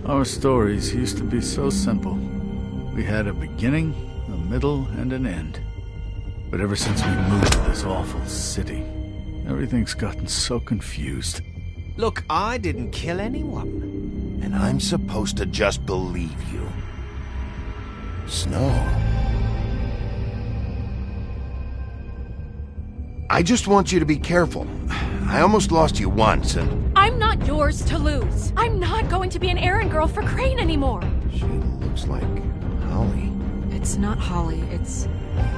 Our stories used to be so simple. We had a beginning, a middle, and an end. But ever since we moved to this awful city, everything's gotten so confused. Look, I didn't kill anyone. And I'm supposed to just believe you. Snow. I just want you to be careful. I almost lost you once, and... I'm not yours to lose. I'm not going to be an errand girl for Crane anymore. She looks like Holly. It's not Holly, it's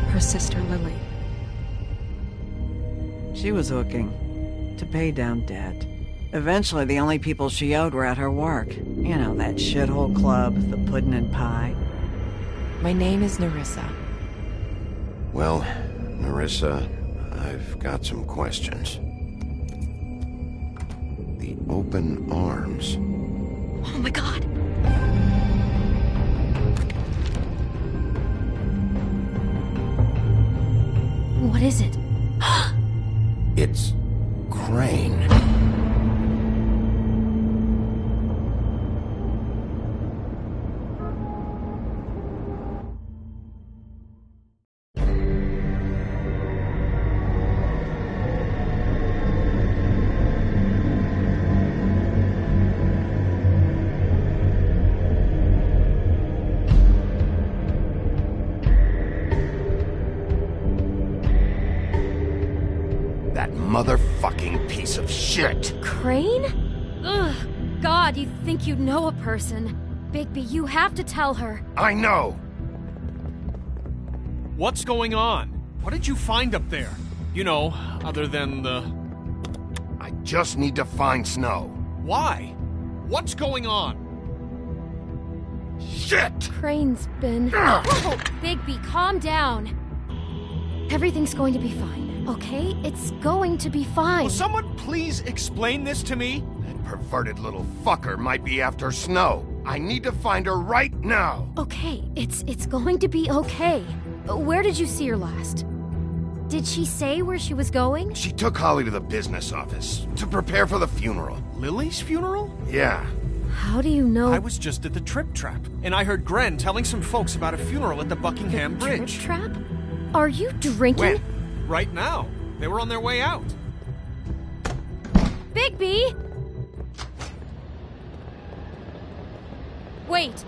her sister Lily. She was hooking to pay down debt. Eventually, the only people she owed were at her work. You know, that shithole club, the pudding and pie. My name is Nerissa. Well, Nerissa, I've got some questions. The open arms. Oh my god. What is it? It's Crane. That motherfucking piece of shit! Crane? Ugh. God, you'd think you'd know a person. Bigby, you have to tell her. I know! What's going on? What did you find up there? You know, other than the... I just need to find Snow. Why? What's going on? Shit! Crane's been... Whoa, Bigby, calm down. Everything's going to be fine, okay? It's going to be fine. Will someone please explain this to me? That perverted little fucker might be after Snow. I need to find her right now. Okay, it's going to be okay. Where did you see her last? Did she say where she was going? She took Holly to the business office to prepare for the funeral. Lily's funeral? Yeah. How do you know? I was just at the Trip Trap, and I heard Gren telling some folks about a funeral at the Buckingham Bridge. Trip Trap? Are you drinking? When? Right now. They were on their way out. Bigby! Wait.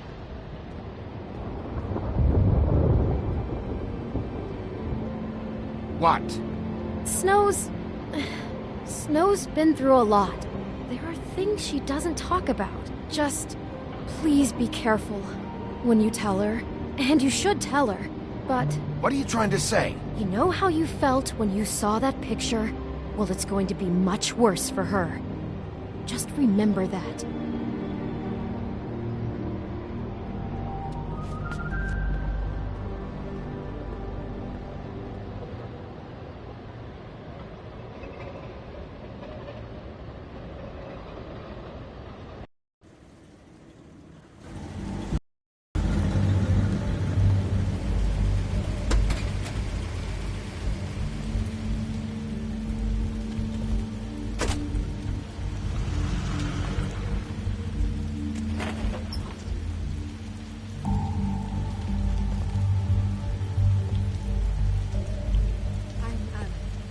What? Snow's been through a lot. There are things she doesn't talk about. Just please be careful when you tell her. And you should tell her. But What are you trying to say? you know how you felt when you saw that picture? Well, it's going to be much worse for her. Just remember that.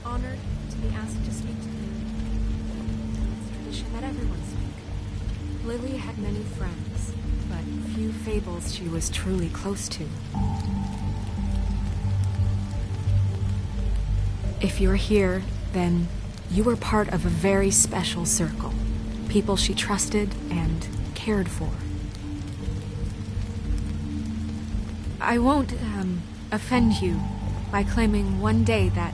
Honored to be asked to speak to you. It's tradition that everyone speak. Lily had many friends, but few fables she was truly close to. If you're here, then you were part of a very special circle. People she trusted and cared for. I won't, offend you by claiming one day that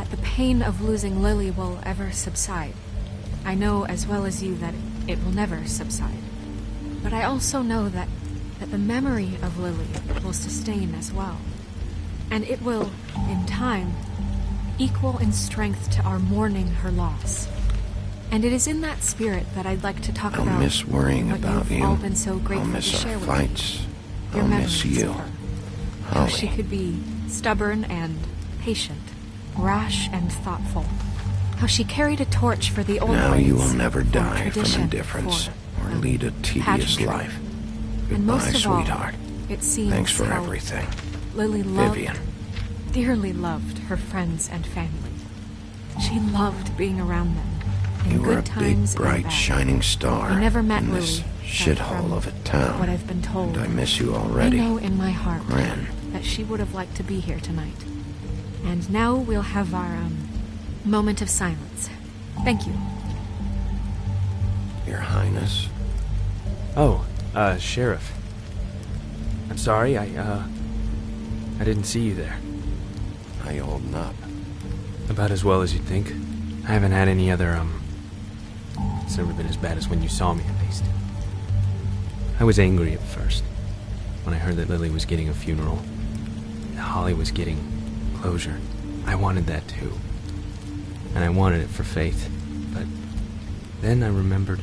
the pain of losing Lily will ever subside. I know as well as you that it will never subside. But I also know that the memory of Lily will sustain as well. And it will, in time, equal in strength to our mourning her loss. And it is in that spirit that I'd like to talk I'll about miss worrying what about you've you. all been so grateful I'll miss to share our with fights. me. Your I'll miss memories you. of her. How she Holly. could be stubborn and patient, rash and thoughtful. How she carried a torch for the old Now ways, you will never for die from tradition, indifference for, or lead a tedious pageantry. life. And most Goodbye, of all, sweetheart. it seems Thanks for how everything. Lily loved, Vivian. dearly loved her friends and family. She loved being around them. In You good were a times big, and bright, bad. shining star I never met in Lily, this but shithole from of a town. what I've been told, And I miss you I already. know in my heart Ren. that she would have liked to be here tonight. And now we'll have our, moment of silence. Thank you. Your Highness. Oh, Sheriff. I'm sorry, I didn't see you there. How you holding up? About as well as you'd think. I haven't had any other, It's never been as bad as when you saw me, at least. I was angry at first, when I heard that Lily was getting a funeral, that Holly was getting closure. I wanted that too. And I wanted it for Faith. But then I remembered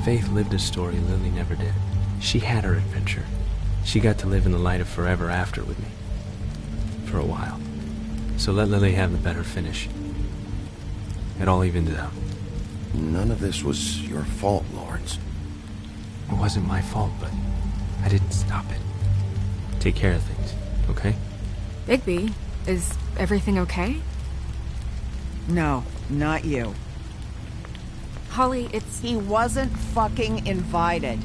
Faith lived a story Lily never did. She had her adventure. She got to live in the light of forever after with me. For a while. So let Lily have the better finish. It all evened out. None of this was your fault, Lawrence. It wasn't my fault, but I didn't stop it. Take care of things, okay? Bigby, is everything okay? No, not you. Holly, it's... He wasn't fucking invited.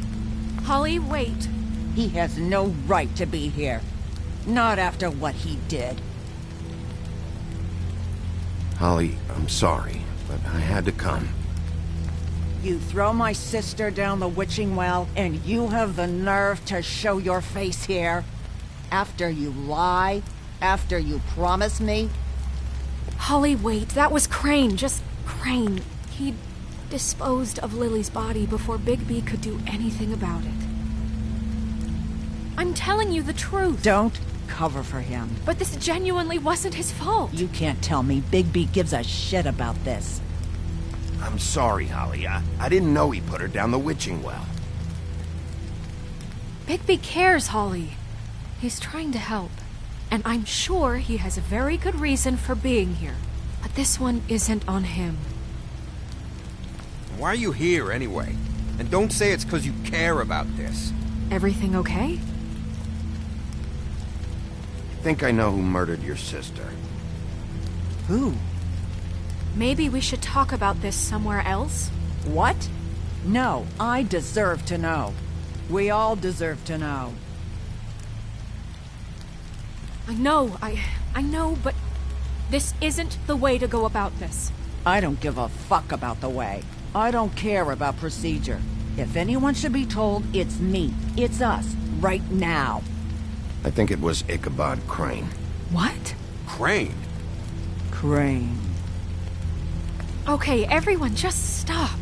Holly, wait. He has no right to be here. Not after what he did. Holly, I'm sorry, but I had to come. You throw my sister down the witching well, and you have the nerve to show your face here? After you lie? After you promise me? Holly, wait. That was Crane. Just Crane. He disposed of Lily's body before Bigby could do anything about it. I'm telling you the truth. Don't cover for him. But this genuinely wasn't his fault. You can't tell me Bigby gives a shit about this. I'm sorry, Holly. I didn't know he put her down the witching well. Bigby cares, Holly. He's trying to help. And I'm sure he has a very good reason for being here. But this one isn't on him. Why are you here, anyway? And don't say it's because you care about this. Everything okay? I think I know who murdered your sister. Who? Maybe we should talk about this somewhere else? What? No, I deserve to know. We all deserve to know. I know, but this isn't the way to go about this. I don't give a fuck about the way. I don't care about procedure. If anyone should be told, it's me. It's us. Right now. I think it was Ichabod Crane. What? Crane? Crane. Okay, everyone, just stop.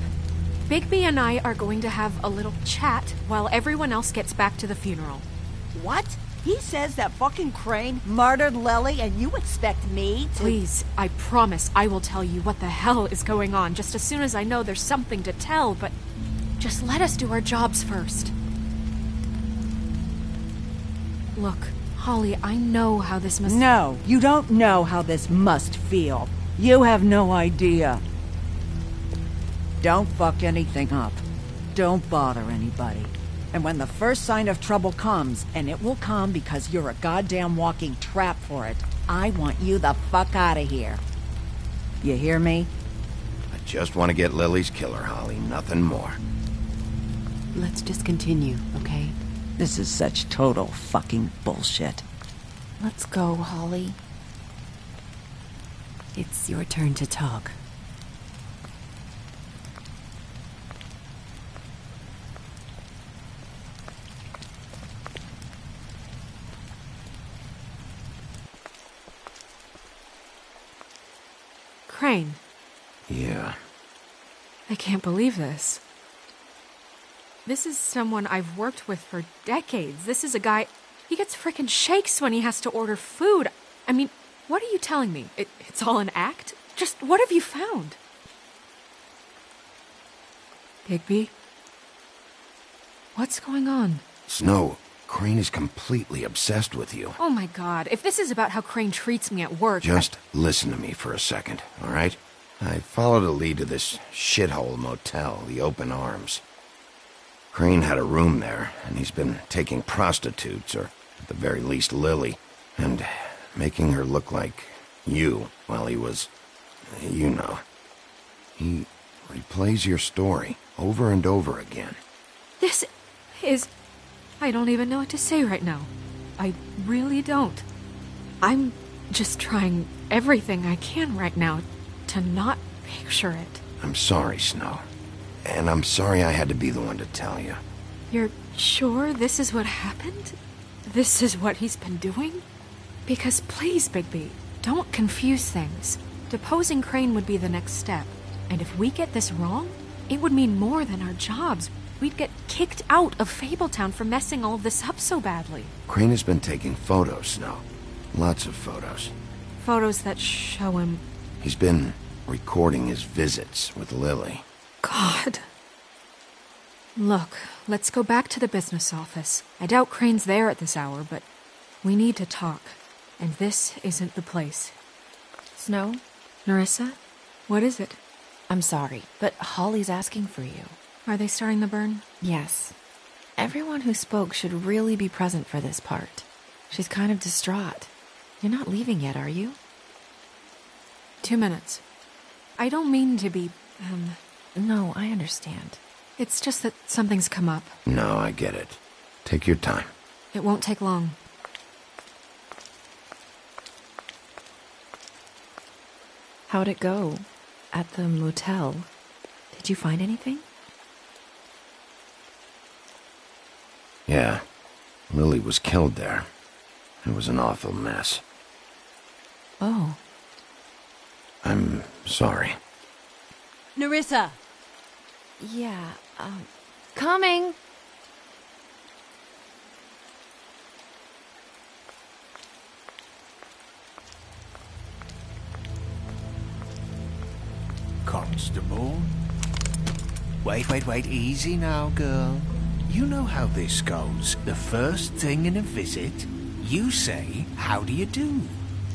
Bigby and I are going to have a little chat while everyone else gets back to the funeral. What? He says that fucking Crane murdered Lily and you expect me to— Please, I promise I will tell you what the hell is going on just as soon as I know there's something to tell, but just let us do our jobs first. Look, Holly, I know how this must— No, you don't know how this must feel. You have no idea. Don't fuck anything up. Don't bother anybody. And when the first sign of trouble comes, and it will come because you're a goddamn walking trap for it, I want you the fuck out of here. You hear me? I just want to get Lily's killer, Holly. Nothing more. Let's just continue, okay? This is such total fucking bullshit. Let's go, Holly. It's your turn to talk. Crane, Yeah. I can't believe this. This is someone I've worked with for decades. This is a guy... He gets frickin' shakes when he has to order food. I mean, what are you telling me? It's all an act? Just what have you found? Bigby? What's going on? Snow, Crane is completely obsessed with you. Oh my god, if this is about how Crane treats me at work... Just listen to me for a second, all right? I followed a lead to this shithole motel, the Open Arms. Crane had a room there, and he's been taking prostitutes, or at the very least Lily, and making her look like you while he was... you know. He replays your story over and over again. This is... I don't even know what to say right now. I really don't. I'm just trying everything I can right now to not picture it. I'm sorry, Snow. And I'm sorry I had to be the one to tell you. You're sure this is what happened? This is what he's been doing? Because please, Bigby, don't confuse things. Deposing Crane would be the next step. And if we get this wrong, it would mean more than our jobs. We'd get kicked out of Fabletown for messing all of this up so badly. Crane has been taking photos, Snow. Lots of photos. Photos that show him... He's been recording his visits with Lily. God. Look, let's go back to the business office. I doubt Crane's there at this hour, but we need to talk. And this isn't the place. Snow? Nerissa? What is it? I'm sorry, but Holly's asking for you. Are they starting the burn? Yes. Everyone who spoke should really be present for this part. She's kind of distraught. You're not leaving yet, are you? 2 minutes. I don't mean to be, No, I understand. It's just that something's come up. No, I get it. Take your time. It won't take long. How'd it go? At the motel? Did you find anything? Yeah. Lily was killed there. It was an awful mess. Oh. I'm sorry. Nerissa! Yeah, coming! Constable? Wait, easy now, girl. You know how this goes. The first thing in a visit, you say, how do you do?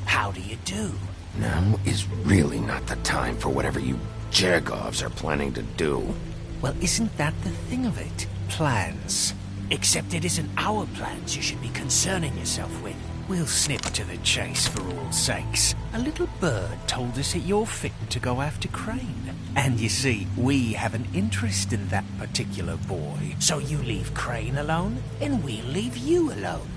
How do you do? Now is really not the time for whatever you Jergovs are planning to do. Well, isn't that the thing of it? Plans. Except it isn't our plans you should be concerning yourself with. We'll snip to the chase for all sakes. A little bird told us that you're fitting to go after Crane. And you see, we have an interest in that particular boy. So you leave Crane alone, and we'll leave you alone.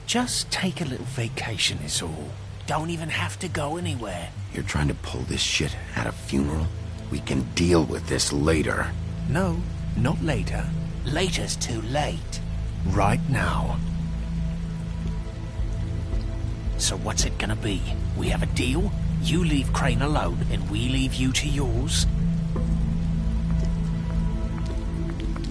Just take a little vacation is all. Don't even have to go anywhere. You're trying to pull this shit at a funeral? We can deal with this later. No, not later. Later's too late. Right now. So what's it gonna be? We have a deal? You leave Crane alone, and we leave you to yours?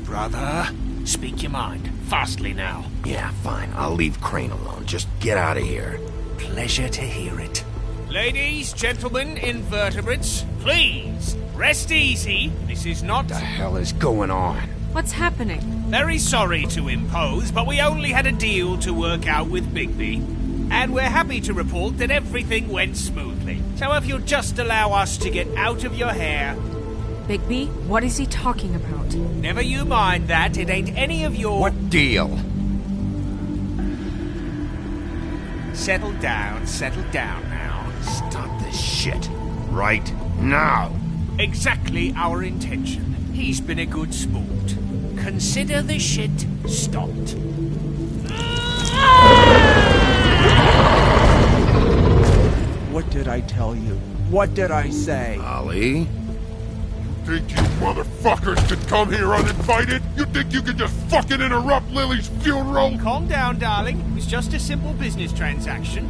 Brother, speak your mind. Fastly now. Yeah, fine. I'll leave Crane alone. Just get out of here. Pleasure to hear it. Ladies, gentlemen, invertebrates, please, rest easy. This is not... What the hell is going on? What's happening? Very sorry to impose, but we only had a deal to work out with Bigby. And we're happy to report that everything went smoothly. So if you'll just allow us to get out of your hair... Bigby, what is he talking about? Never you mind that, it ain't any of your... What deal? Settle down now. Stop this shit. Right now. Exactly our intention. He's been a good sport. Consider the shit stopped. What did I tell you? What did I say? Ollie? You think you motherfuckers could come here uninvited? You think you could just fucking interrupt Lily's funeral? Calm down, darling. It's just a simple business transaction.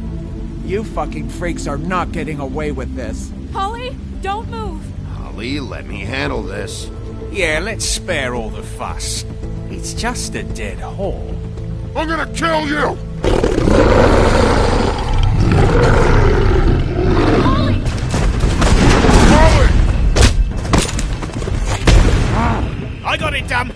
You fucking freaks are not getting away with this. Holly, don't move! Ollie, let me handle this. Yeah, let's spare all the fuss. It's just a dead hole. I'm gonna kill you! I got it, damn!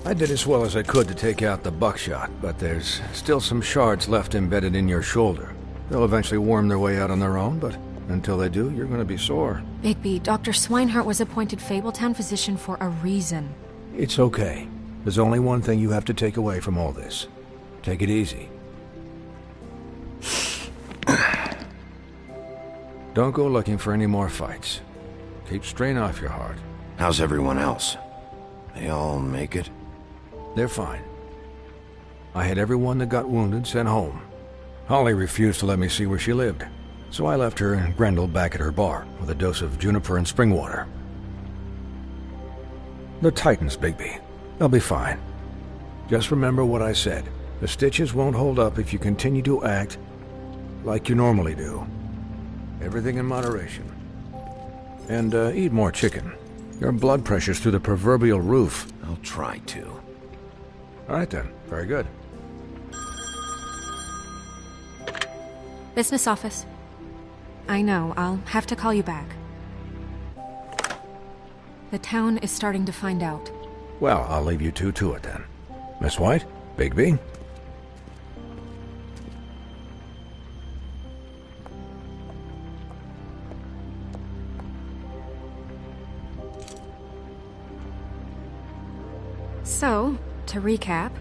I did as well as I could to take out the buckshot, but there's still some shards left embedded in your shoulder. They'll eventually worm their way out on their own, but until they do, you're gonna be sore. Bigby, Dr. Swinehart was appointed Fabletown physician for a reason. It's okay. There's only one thing you have to take away from all this. Take it easy. Don't go looking for any more fights. Keep strain off your heart. How's everyone else? They all make it? They're fine. I had everyone that got wounded sent home. Holly refused to let me see where she lived, so I left her and Grendel back at her bar with a dose of juniper and spring water. The Titans, Bigby. They'll be fine. Just remember what I said. The stitches won't hold up if you continue to act like you normally do. Everything in moderation. And eat more chicken. Your blood pressure's through the proverbial roof. I'll try to. All right then. Very good. Business office. I know, I'll have to call you back. The town is starting to find out. Well, I'll leave you two to it then. Miss White, Bigby. So, to recap...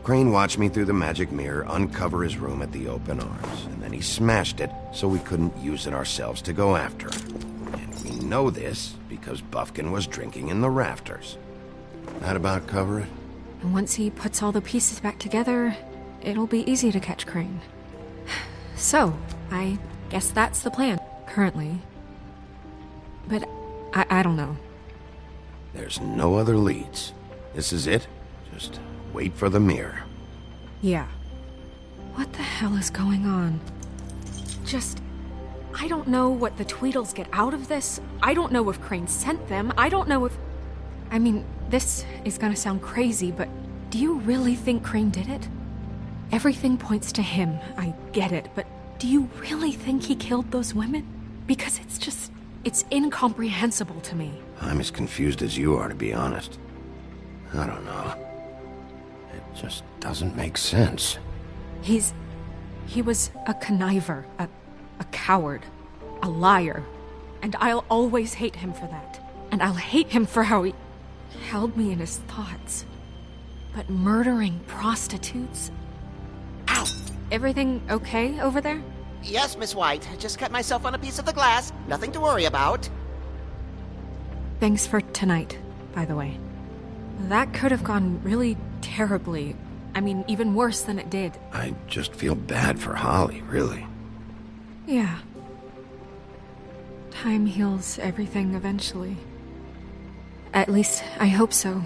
Crane watched me through the magic mirror uncover his room at the open arms, and then he smashed it so we couldn't use it ourselves to go after him. And we know this because Buffkin was drinking in the rafters. That about cover it? And once he puts all the pieces back together, it'll be easy to catch Crane. So, I guess that's the plan, currently. But I don't know. There's no other leads. This is it. Just wait for the mirror. Yeah. What the hell is going on? I don't know what the Tweedles get out of this. I don't know if Crane sent them. I don't know if... I mean, this is gonna sound crazy, but do you really think Crane did it? Everything points to him. I get it, but do you really think he killed those women? Because it's incomprehensible to me. I'm as confused as you are, to be honest. I don't know. It just doesn't make sense. He was a conniver, a coward, a liar. And I'll always hate him for that. And I'll hate him for how he held me in his thoughts. But murdering prostitutes? Ow! Everything okay over there? Yes, Miss White. Just cut myself on a piece of the glass. Nothing to worry about. Thanks for tonight, by the way. That could have gone really terribly. I mean, even worse than it did. I just feel bad for Holly, really. Yeah. Time heals everything eventually. At least, I hope so,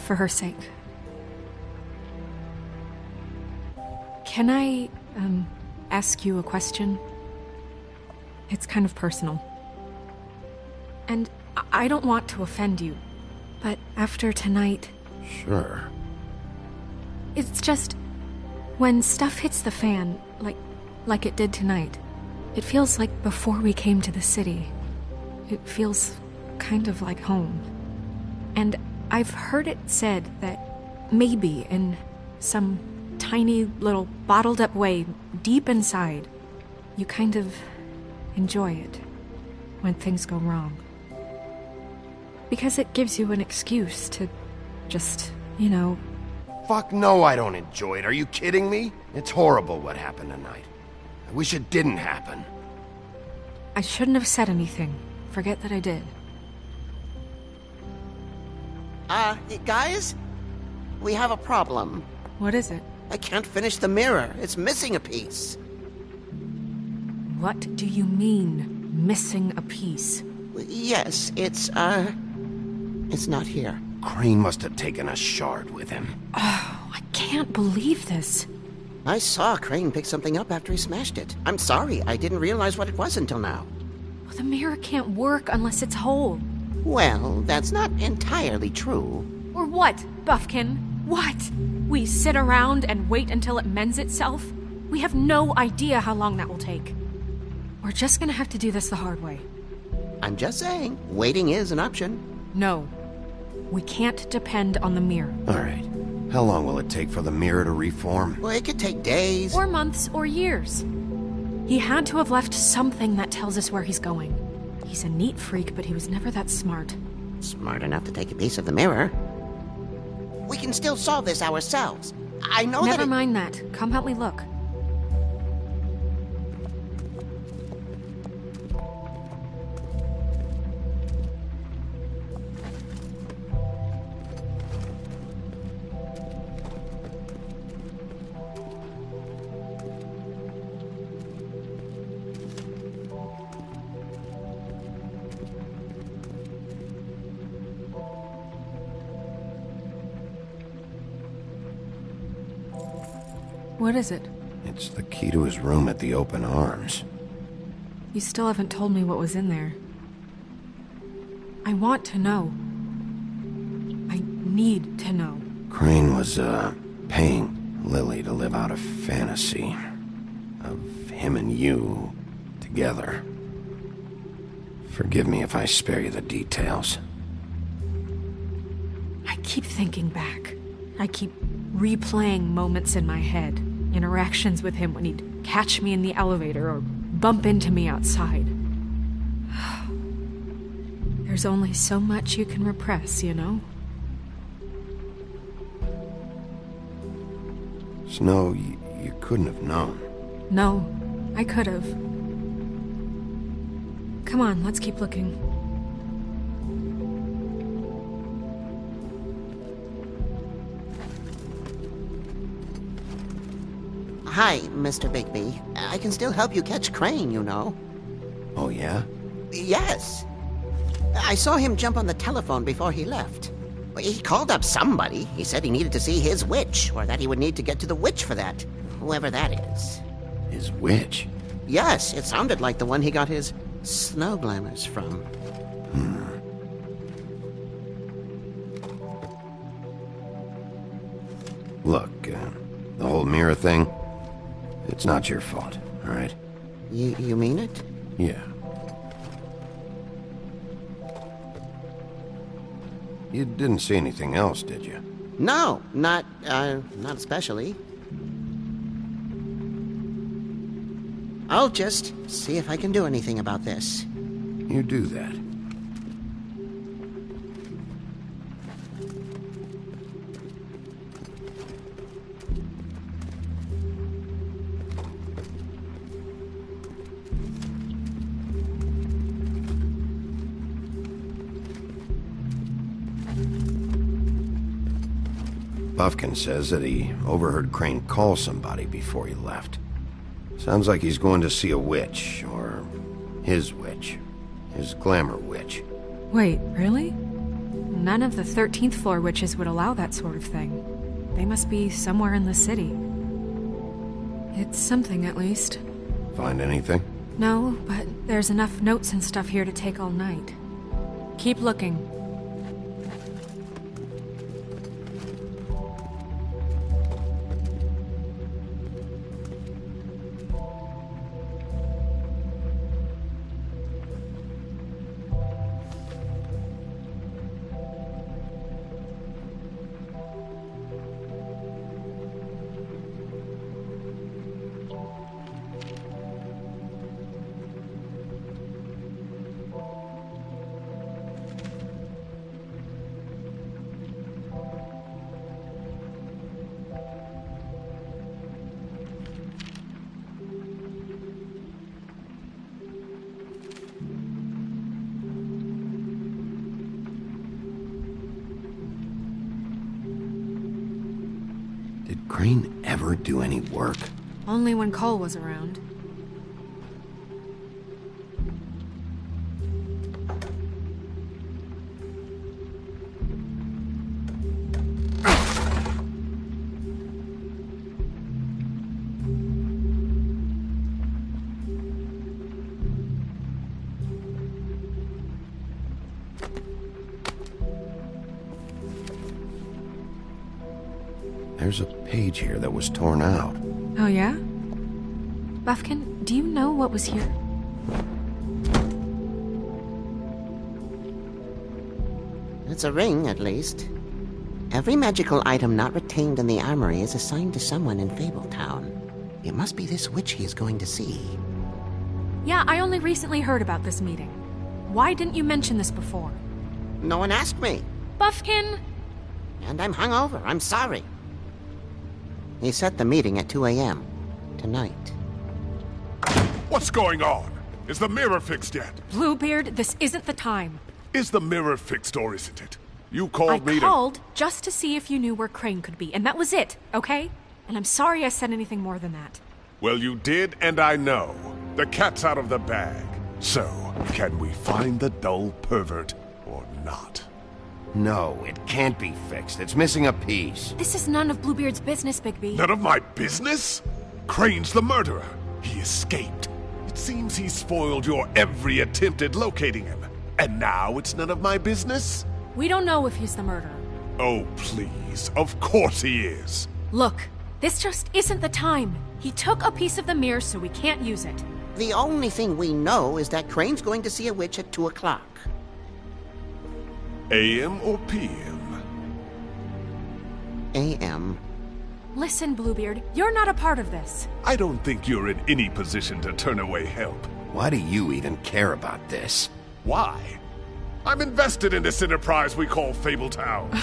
for her sake. Can I, ask you a question? It's kind of personal. And I don't want to offend you, but after tonight... Sure. It's just... when stuff hits the fan, like it did tonight, it feels like before we came to the city. It feels kind of like home. And I've heard it said that maybe in some tiny little bottled up way deep inside, you kind of enjoy it when things go wrong. Because it gives you an excuse to just, you know... Fuck no, I don't enjoy it. Are you kidding me? It's horrible what happened tonight. I wish it didn't happen. I shouldn't have said anything. Forget that I did. Guys? We have a problem. What is it? I can't finish the mirror. It's missing a piece. What do you mean, missing a piece? Yes, it's not here. Crane must have taken a shard with him. Oh, I can't believe this. I saw Crane pick something up after he smashed it. I'm sorry, I didn't realize what it was until now. Well, the mirror can't work unless it's whole. Well, that's not entirely true. Or what, Buffkin? What? We sit around and wait until it mends itself? We have no idea how long that will take. We're just gonna have to do this the hard way. I'm just saying, waiting is an option. No. We can't depend on the mirror. All right. How long will it take for the mirror to reform? Well, it could take days. Or months, or years. He had to have left something that tells us where he's going. He's a neat freak, but he was never that smart. Smart enough to take a piece of the mirror. We can still solve this ourselves. I know Never mind that. Come help me look. What is it? It's the key to his room at the Open Arms. You still haven't told me what was in there. I want to know. I need to know. Crane was, paying Lily to live out a fantasy of him and you together. Forgive me if I spare you the details. I keep thinking back. I keep replaying moments in my head. Interactions with him when he'd catch me in the elevator or bump into me outside. There's only so much you can repress, you know? Snow, you couldn't have known. No, I could have. Come on, let's keep looking. Hi, Mr. Bigby. I can still help you catch Crane, you know. Oh, yeah? Yes. I saw him jump on the telephone before he left. He called up somebody. He said he needed to see his witch, or that he would need to get to the witch for that. Whoever that is. His witch? Yes, it sounded like the one he got his snow glamours from. Look, the whole mirror thing, it's not your fault, all right? You mean it? Yeah. You didn't see anything else, did you? No, not especially. I'll just see if I can do anything about this. You do that. Buffkin says that he overheard Crane call somebody before he left. Sounds like he's going to see a witch, or his witch. his glamour witch. Wait, really? None of the 13th floor witches would allow that sort of thing. They must be somewhere in the city. It's something, at least. Find anything? No, but there's enough notes and stuff here to take all night. Keep looking. Did Crane ever do any work? Only when Cole was around. There's a page here that was torn out. Oh, yeah? Buffkin, do you know what was here? It's a ring, at least. Every magical item not retained in the armory is assigned to someone in Fabletown. It must be this witch he is going to see. Yeah, I only recently heard about this meeting. Why didn't you mention this before? No one asked me. Buffkin! And I'm hungover. I'm sorry. He set the meeting at 2 a.m. tonight. What's going on? Is the mirror fixed yet? Bluebeard, this isn't the time. Is the mirror fixed or isn't it? You called me I called just to see if you knew where Crane could be, and that was it, okay? And I'm sorry I said anything more than that. Well, you did, and I know. The cat's out of the bag. So, can we find the dull pervert or not? No, it can't be fixed. It's missing a piece. This is none of Bluebeard's business, Bigby. None of my business? Crane's the murderer. He escaped. It seems he spoiled your every attempt at locating him. And now it's none of my business? We don't know if he's the murderer. Oh, please. Of course he is. Look, this just isn't the time. He took a piece of the mirror, so we can't use it. The only thing we know is that Crane's going to see a witch at 2 o'clock. AM or PM? AM. Listen, Bluebeard, you're not a part of this. I don't think you're in any position to turn away help. Why do you even care about this? Why? I'm invested in this enterprise we call Fabletown.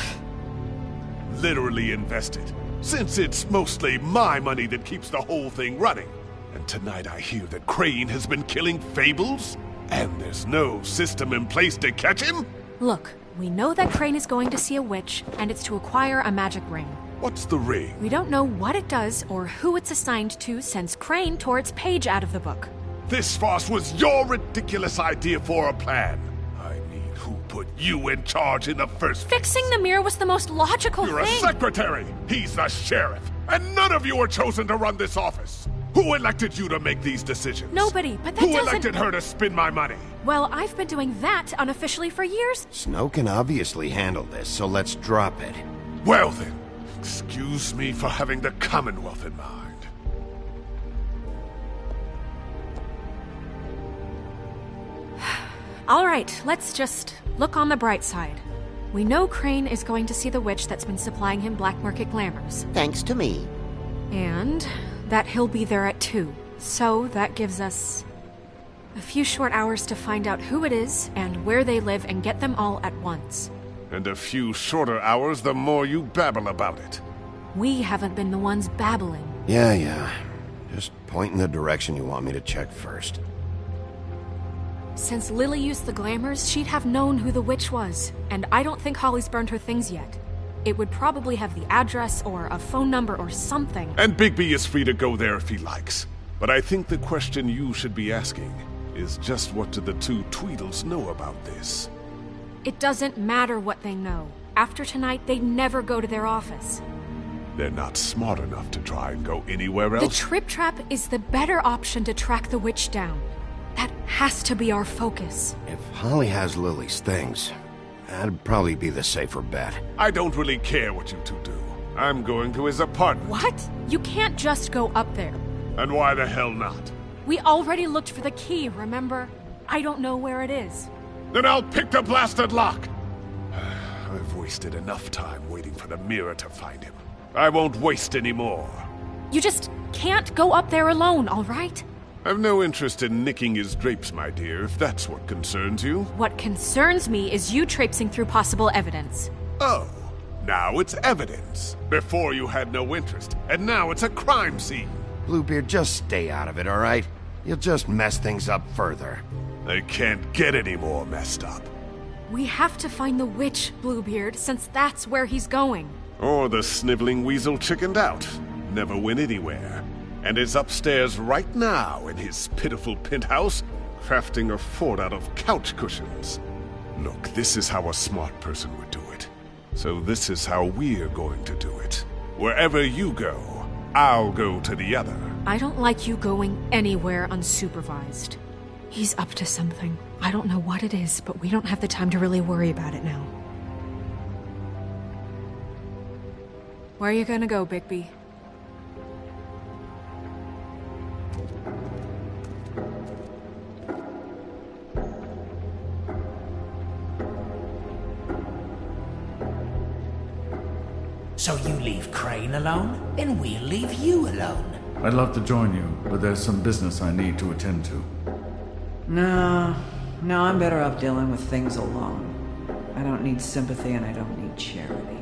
Literally invested, since it's mostly my money that keeps the whole thing running. And tonight I hear that Crane has been killing Fables, and there's no system in place to catch him? Look, we know that Crane is going to see a witch, and it's to acquire a magic ring. What's the ring? We don't know what it does or who it's assigned to since Crane tore its page out of the book. This farce was your ridiculous idea for a plan. I mean, who put you in charge in the first place? Fixing the mirror was the most logical You're thing. a secretary! He's the sheriff! And none of you were chosen to run this office! Who elected you to make these decisions? Nobody, but that Who doesn't... elected her to spend my money? Well, I've been doing that unofficially for years. Snow can obviously handle this, so let's drop it. Well then, excuse me for having the Commonwealth in mind. All right, let's just look on the bright side. We know Crane is going to see the witch that's been supplying him black market glamours. Thanks to me. And that he'll be there at 2. So that gives us a few short hours to find out who it is and where they live and get them all at once. And a few shorter hours the more you babble about it. We haven't been the ones babbling. Yeah. Just point in the direction you want me to check first. Since Lily used the glamours, she'd have known who the witch was. And I don't think Holly's burned her things yet. It would probably have the address or a phone number or something. And Bigby is free to go there if he likes. But I think the question you should be asking is just what do the two Tweedles know about this? It doesn't matter what they know. After tonight, they'd never go to their office. They're not smart enough to try and go anywhere The else? Trip Trap is the better option to track the witch down. That has to be our focus. If Holly has Lily's things, that'd probably be the safer bet. I don't really care what you two do. I'm going to his apartment. What? You can't just go up there. And why the hell not? We already looked for the key, remember? I don't know where it is. Then I'll pick the blasted lock! I've wasted enough time waiting for the mirror to find him. I won't waste any more. You just can't go up there alone, all right? I've no interest in nicking his drapes, my dear, if that's what concerns you. What concerns me is you traipsing through possible evidence. Oh, now it's evidence. Before you had no interest, and now it's a crime scene. Bluebeard, just stay out of it, all right? You'll just mess things up further. They can't get any more messed up. We have to find the witch, Bluebeard, since that's where he's going. Or the sniveling weasel chickened out. Never went anywhere. And is upstairs right now in his pitiful penthouse, crafting a fort out of couch cushions. Look, this is how a smart person would do it. So this is how we're going to do it. Wherever you go, I'll go to the other. I don't like you going anywhere unsupervised. He's up to something. I don't know what it is, but we don't have the time to really worry about it now. Where are you gonna go, Bigby? So you leave Crane alone, and we'll leave you alone. I'd love to join you, but there's some business I need to attend to. No, I'm better off dealing with things alone. I don't need sympathy and I don't need charity.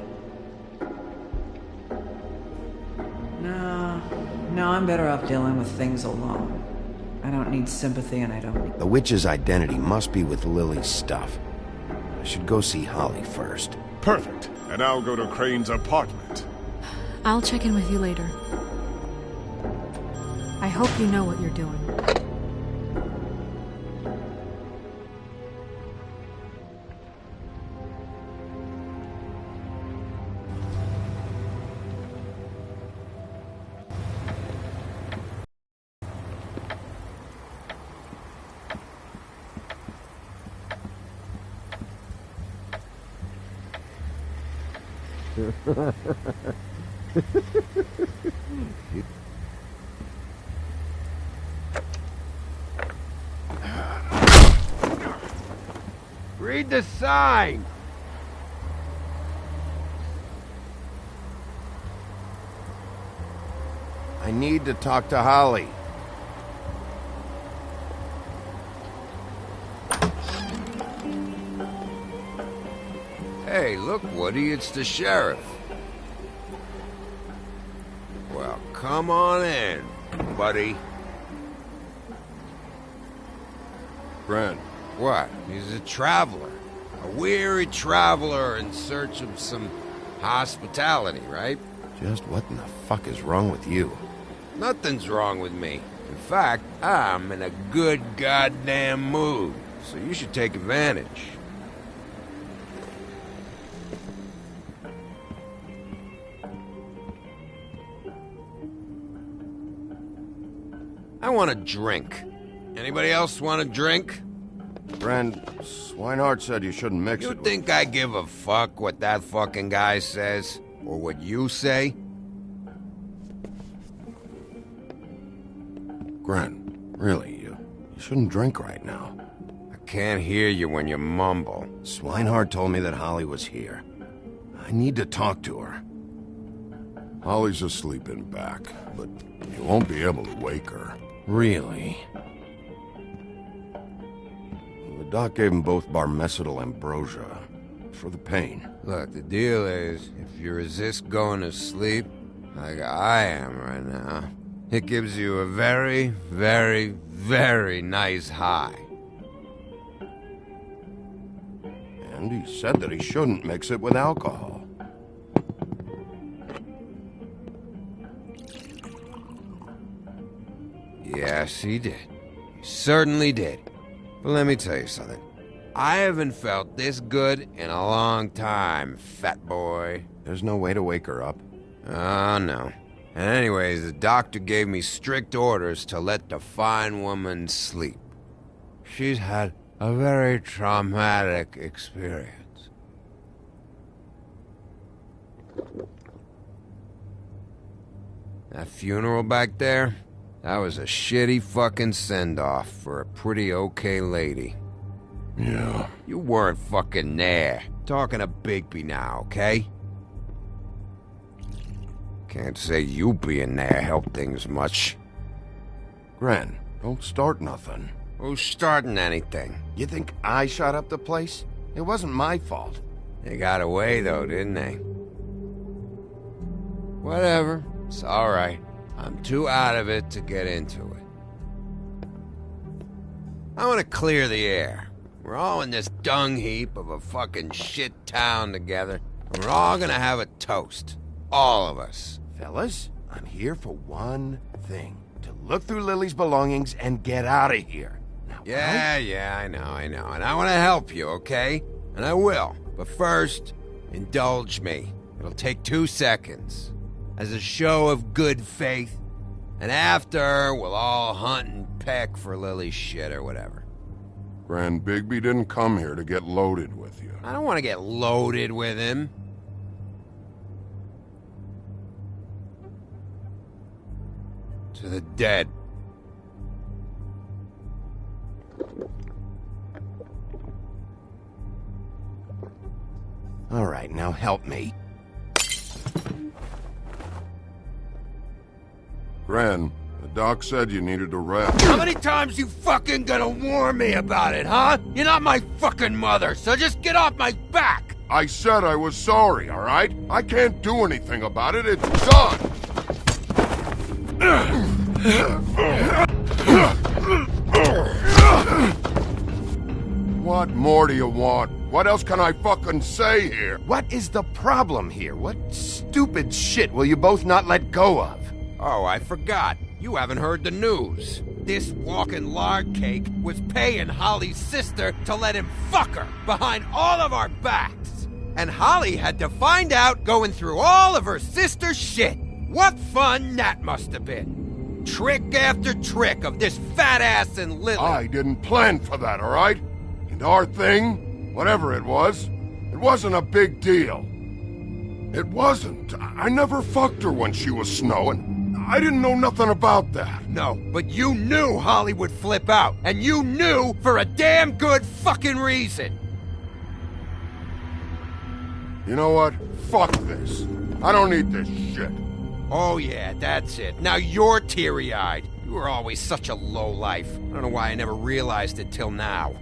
No, I'm better off dealing with things alone. I don't need sympathy and I don't need... The witch's identity must be with Lily's stuff. I should go see Holly first. Perfect. And I'll go to Crane's apartment. I'll check in with you later. I hope you know what you're doing. Read the sign! I need to talk to Holly. Hey, look, Woody, it's the sheriff. Well, come on in, buddy. Brent. What? He's a traveler. A weary traveler in search of some hospitality, right? Just what in the fuck is wrong with you? Nothing's wrong with me. In fact, I'm in a good goddamn mood, so you should take advantage. I want a drink. Anybody else want a drink? Brent, Swinehart said you shouldn't mix it You with... think I give a fuck what that fucking guy says? Or what you say? Brent, really, you shouldn't drink right now. I can't hear you when you mumble. Swinehart told me that Holly was here. I need to talk to her. Holly's asleep in back, but you won't be able to wake her. Really? The doc gave them both Barmecidal ambrosia for the pain. Look, the deal is, if you resist going to sleep, like I am right now, it gives you a very, very, very nice high. And he said that he shouldn't mix it with alcohol. Yes, he did. You certainly did. But let me tell you something. I haven't felt this good in a long time, fat boy. There's no way to wake her up? Oh, no. And anyways, the doctor gave me strict orders to let the fine woman sleep. She's had a very traumatic experience. That funeral back there, that was a shitty fucking send-off for a pretty okay lady. Yeah. You weren't fucking there. Talking to Bigby now, okay? Can't say you being there helped things much. Gren, don't start nothing. Who's starting anything? You think I shot up the place? It wasn't my fault. They got away, though, didn't they? Whatever. It's alright. I'm too out of it to get into it. I want to clear the air. We're all in this dung heap of a fucking shit town together. And we're all gonna have a toast. All of us. Fellas, I'm here for one thing. To look through Lily's belongings and get out of here. Now, Yeah, I know. And I want to help you, okay? And I will. But first, indulge me. It'll take 2 seconds. As a show of good faith. And after, we'll all hunt and peck for Lily's shit or whatever. Grand Bigby didn't come here to get loaded with you. I don't want to get loaded with him. To the dead. All right, now help me. Gran, the doc said you needed to rest. How many times you fucking gonna warn me about it, huh? You're not my fucking mother, so just get off my back! I said I was sorry, all right? I can't do anything about it. It's done! What more do you want? What else can I fucking say here? What is the problem here? What stupid shit will you both not let go of? Oh, I forgot. You haven't heard the news. This walking lard cake was paying Holly's sister to let him fuck her behind all of our backs. And Holly had to find out going through all of her sister's shit. What fun that must have been. Trick after trick of this fat ass and Lily. I didn't plan for that, all right? And our thing, whatever it wasn't a big deal. It wasn't. I never fucked her when she was snowing. I didn't know nothing about that. No, but you knew Holly would flip out. And you knew for a damn good fucking reason. You know what? Fuck this. I don't need this shit. Oh yeah, that's it. Now you're teary-eyed. You were always such a lowlife. I don't know why I never realized it till now.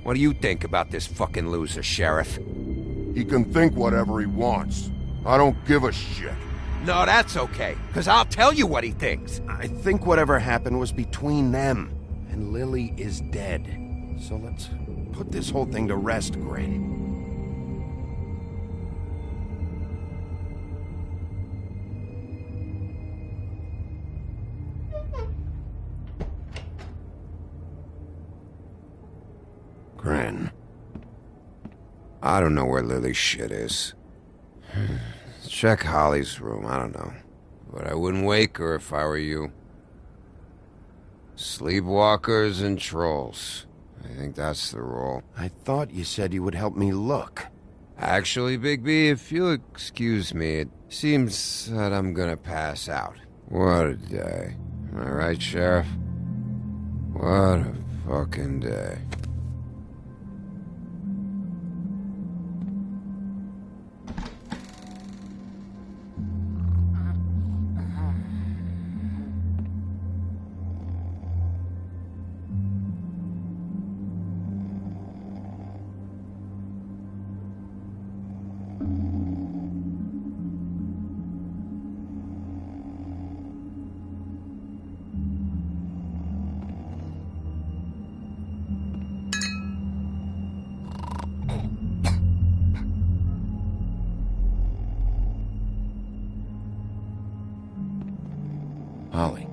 What do you think about this fucking loser, Sheriff? He can think whatever he wants. I don't give a shit. No, that's okay, because I'll tell you what he thinks. I think whatever happened was between them, and Lily is dead. So let's put this whole thing to rest, Grin. Grin. I don't know where Lily's shit is. Check Holly's room, I don't know. But I wouldn't wake her if I were you. Sleepwalkers and trolls. I think that's the rule. I thought you said you would help me look. Actually, Bigby, if you'll excuse me, it seems that I'm gonna pass out. What a day. Am I right, Sheriff? What a fucking day. Holly.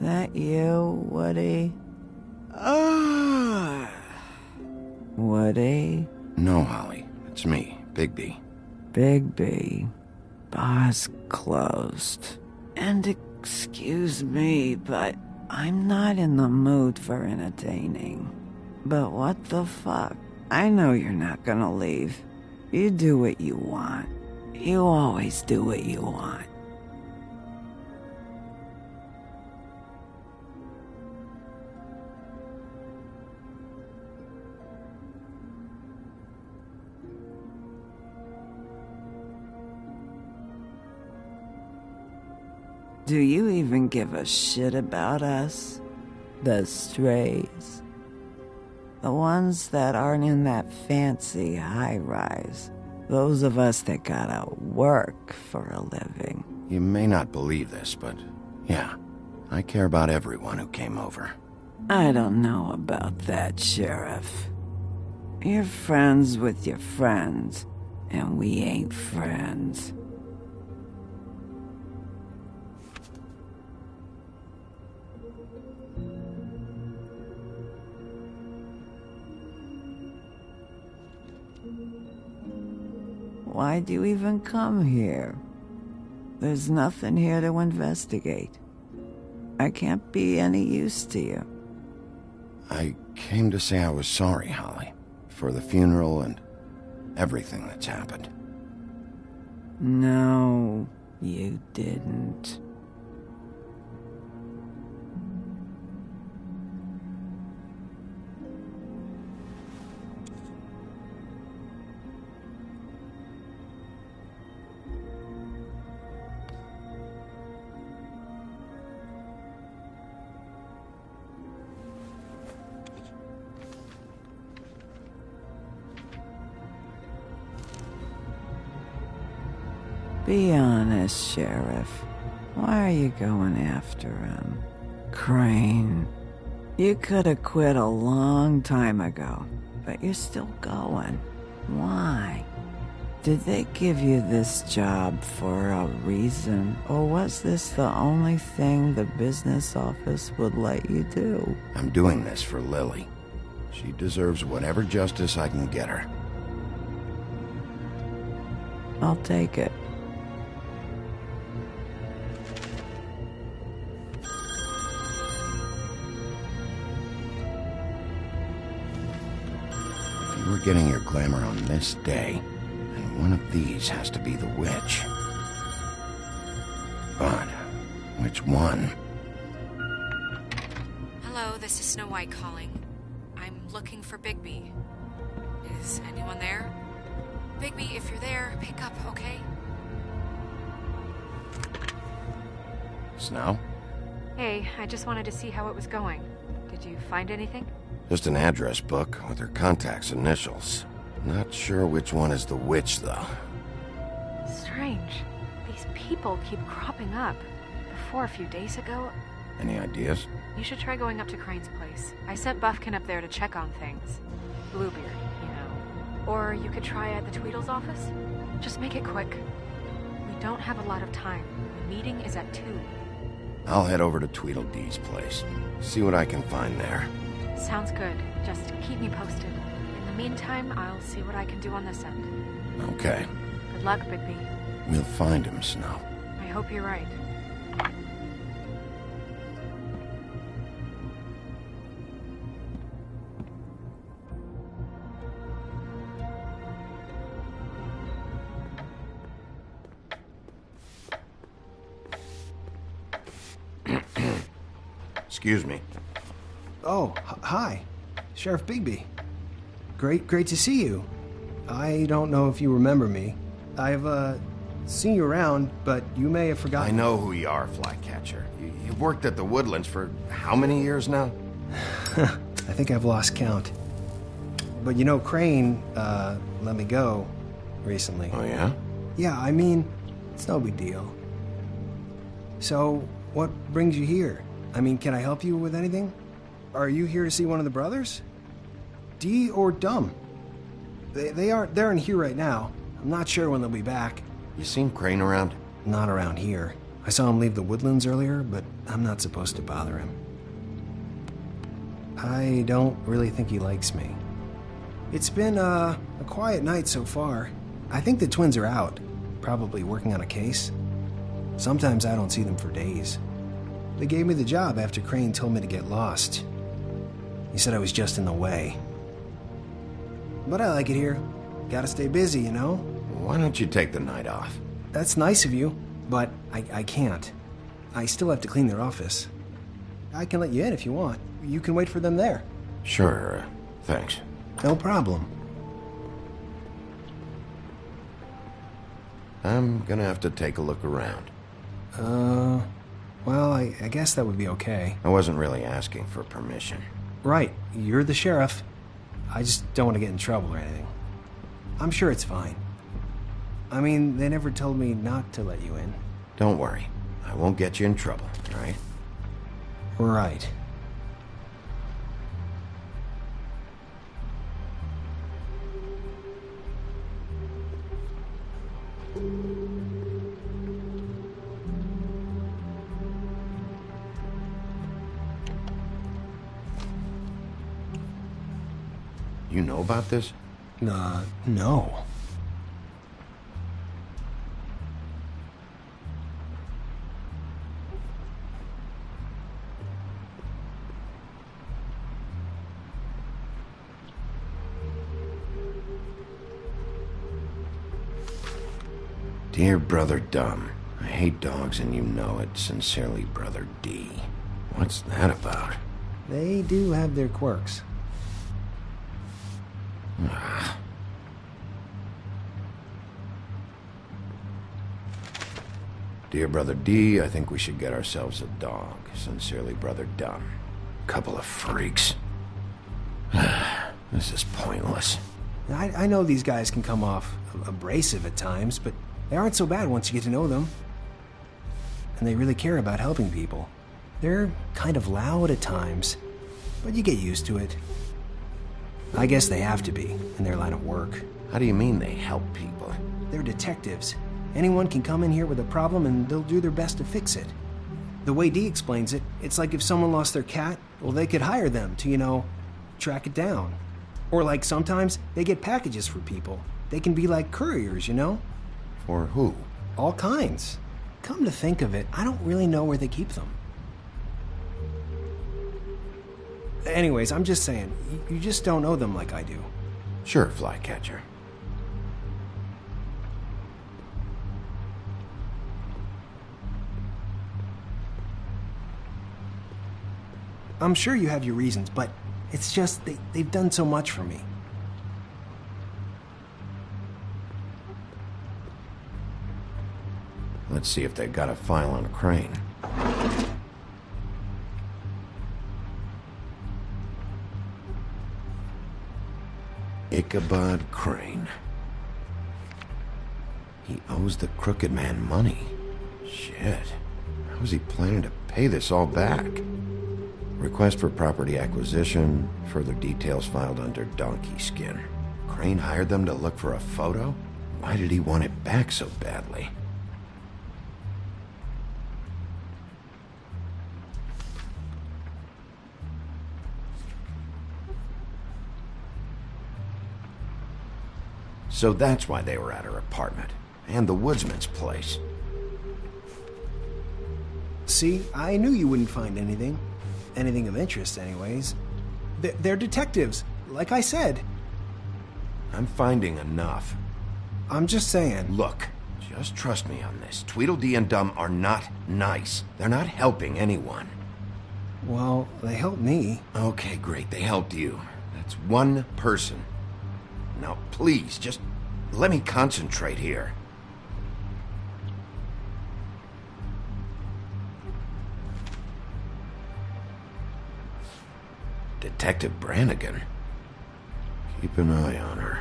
That you, Woody? Woody? No, Holly. It's me, Bigby. Bigby. Bar's closed. And excuse me, but I'm not in the mood for entertaining. But what the fuck? I know you're not gonna leave. You do what you want. You always do what you want. Do you even give a shit about us? The strays? The ones that aren't in that fancy high-rise. Those of us that gotta work for a living. You may not believe this, but yeah, I care about everyone who came over. I don't know about that, Sheriff. You're friends with your friends, and we ain't friends. Why'd you even come here? There's nothing here to investigate. I can't be any use to you. I came to say I was sorry, Holly, for the funeral and everything that's happened. No, you didn't. Be honest, Sheriff. Why are you going after him? Crane. You could have quit a long time ago, but you're still going. Why? Did they give you this job for a reason, or was this the only thing the business office would let you do? I'm doing this for Lily. She deserves whatever justice I can get her. I'll take it. If you were getting your glamour on this day, then one of these has to be the witch. But which one? Hello, this is Snow White calling. I'm looking for Bigby. Is anyone there? Bigby, if you're there, pick up, okay? Snow? Hey, I just wanted to see how it was going. Did you find anything? Just an address book with her contact's initials. Not sure which one is the witch, though. Strange. These people keep cropping up. Before a few days ago... Any ideas? You should try going up to Crane's place. I sent Buffkin up there to check on things. Bluebeard, you know. Or you could try at the Tweedle's office. Just make it quick. We don't have a lot of time. The meeting is at 2. I'll head over to Tweedledee's place. See what I can find there. Sounds good. Just keep me posted. In the meantime, I'll see what I can do on this end. Okay. Good luck, Bigby. We'll find him, Snow. I hope you're right. Excuse me. Oh, hi. Sheriff Bigby. Great to see you. I don't know if you remember me. I've, seen you around, but you may have forgotten. I know who you are, Flycatcher. You've worked at the Woodlands for how many years now? I think I've lost count. But you know, Crane, let me go recently. Oh, yeah? Yeah, I mean, it's no big deal. So, what brings you here? I mean, can I help you with anything? Are you here to see one of the brothers? Dee or Dumb? They're in here right now. I'm not sure when they'll be back. You seen Crane around? Not around here. I saw him leave the woodlands earlier, but I'm not supposed to bother him. I don't really think he likes me. It's been, a quiet night so far. I think the twins are out, probably working on a case. Sometimes I don't see them for days. They gave me the job after Crane told me to get lost. He said I was just in the way. But I like it here. Gotta stay busy, you know? Why don't you take the night off? That's nice of you, but I can't. I still have to clean their office. I can let you in if you want. You can wait for them there. Sure, thanks. No problem. I'm gonna have to take a look around. Well, I guess that would be okay. I wasn't really asking for permission. Right, you're the sheriff. I just don't want to get in trouble or anything. I'm sure it's fine. I mean, they never told me not to let you in. Don't worry. I won't get you in trouble, all right? Right. You know about this? No. Dear Brother Dumb, I hate dogs and you know it. Sincerely, Brother D. What's that about? They do have their quirks. Dear Brother D, I think we should get ourselves a dog. Sincerely, Brother Dumb. Couple of freaks. This is pointless. I know these guys can come off abrasive at times, but they aren't so bad once you get to know them. And they really care about helping people. They're kind of loud at times, but you get used to it. I guess they have to be, in their line of work. How do you mean they help people? They're detectives. Anyone can come in here with a problem and they'll do their best to fix it. The way Dee explains it, it's like if someone lost their cat, well, they could hire them to, you know, track it down. Or like sometimes they get packages for people. They can be like couriers, you know? For who? All kinds. Come to think of it, I don't really know where they keep them. Anyways, I'm just saying, you just don't know them like I do. Sure, Flycatcher. I'm sure you have your reasons, but it's just they've done so much for me. Let's see if they've got a file on Crane. Ichabod Crane. He owes the crooked man money. Shit. How is he planning to pay this all back? Request for property acquisition. Further details filed under donkey skin. Crane hired them to look for a photo? Why did he want it back so badly? So that's why they were at her apartment. And the woodsman's place. See, I knew you wouldn't find anything. Anything of interest, anyways. They're detectives, like I said. I'm finding enough. I'm just saying. Look, just trust me on this. Tweedledee and Dumb are not nice. They're not helping anyone. Well, they helped me. Okay, great. They helped you. That's one person. Now, please, just let me concentrate here. Detective Brannigan. Keep an eye on her.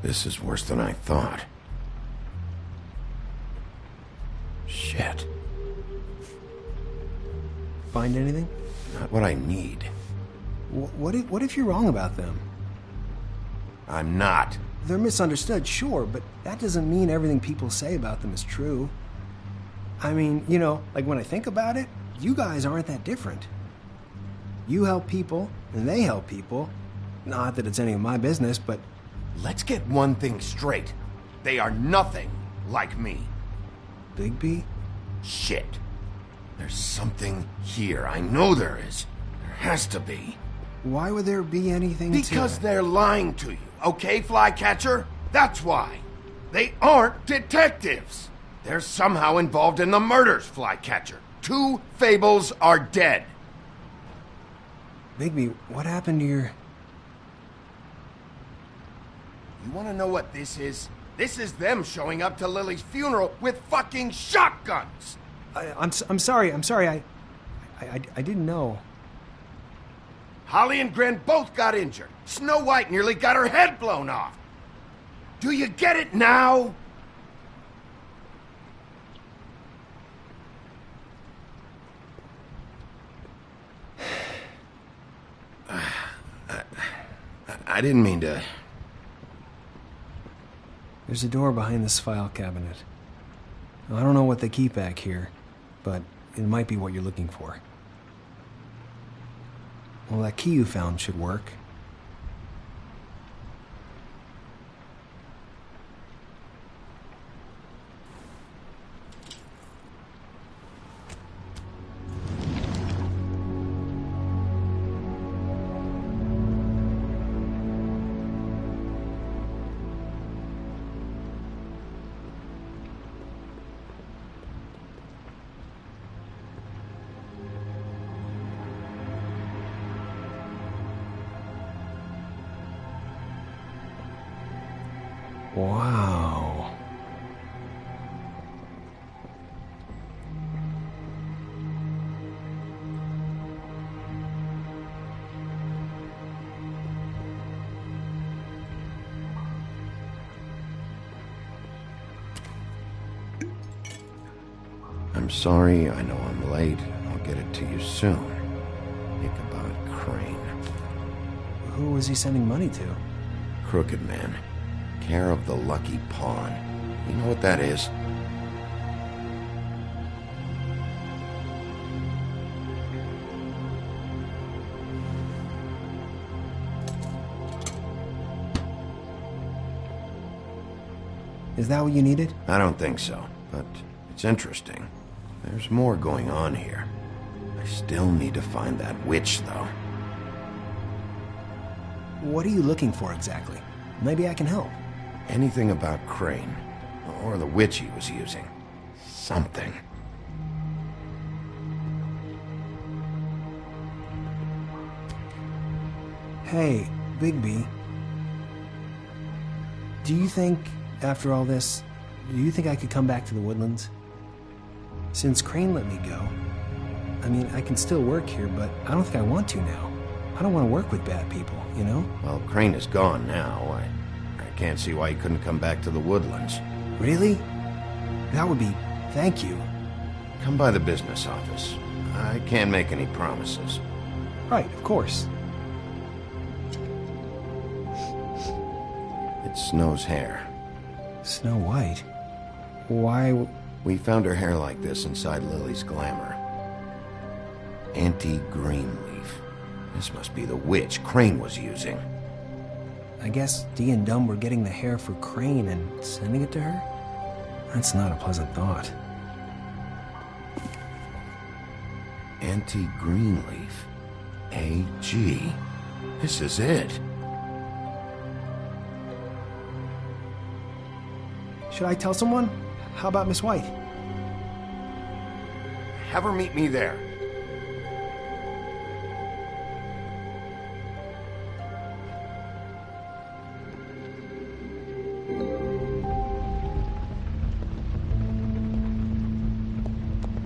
This is worse than I thought. Shit. Find anything? Not what I need. What if you're wrong about them? I'm not. They're misunderstood, sure, but that doesn't mean everything people say about them is true. I mean, you know, like when I think about it, you guys aren't that different. You help people, and they help people. Not that it's any of my business, but... Let's get one thing straight. They are nothing like me. Bigby? Shit. There's something here. I know there is. There has to be. Why would there be anything Because they're lying to you, okay, Flycatcher? That's why. They aren't detectives. They're somehow involved in the murders, Flycatcher. 2 Fables are dead. Bigby, what happened to your... You want to know what this is? This is them showing up to Lily's funeral with fucking shotguns! I'm sorry. I didn't know. Holly and Gren both got injured. Snow White nearly got her head blown off. Do you get it now? I didn't mean to... There's a door behind this file cabinet. I don't know what they keep back here, but it might be what you're looking for. Well, that key you found should work. Wow. I'm sorry, I know I'm late. I'll get it to you soon. Ichabod Crane. Who was he sending money to? Crooked Man. Care of the Lucky Pawn. You know what that is? Is that what you needed? I don't think so, but it's interesting. There's more going on here. I still need to find that witch, though. What are you looking for exactly? Maybe I can help. Anything about Crane, or the witch he was using. Something. Hey, Bigby. Do you think, after all this, do you think I could come back to the Woodlands? Since Crane let me go, I mean, I can still work here, but I don't think I want to now. I don't want to work with bad people, you know? Well, Crane is gone now. I can't see why he couldn't come back to the Woodlands. Really? That would be... thank you. Come by the business office. I can't make any promises. Right, of course. It's Snow's hair. Snow White? Why... We found her hair like this inside Lily's glamour. Auntie Greenleaf. This must be the witch Crane was using. I guess Dee and Dumb were getting the hair for Crane and sending it to her? That's not a pleasant thought. Auntie Greenleaf. A.G. This is it. Should I tell someone? How about Miss White? Have her meet me there.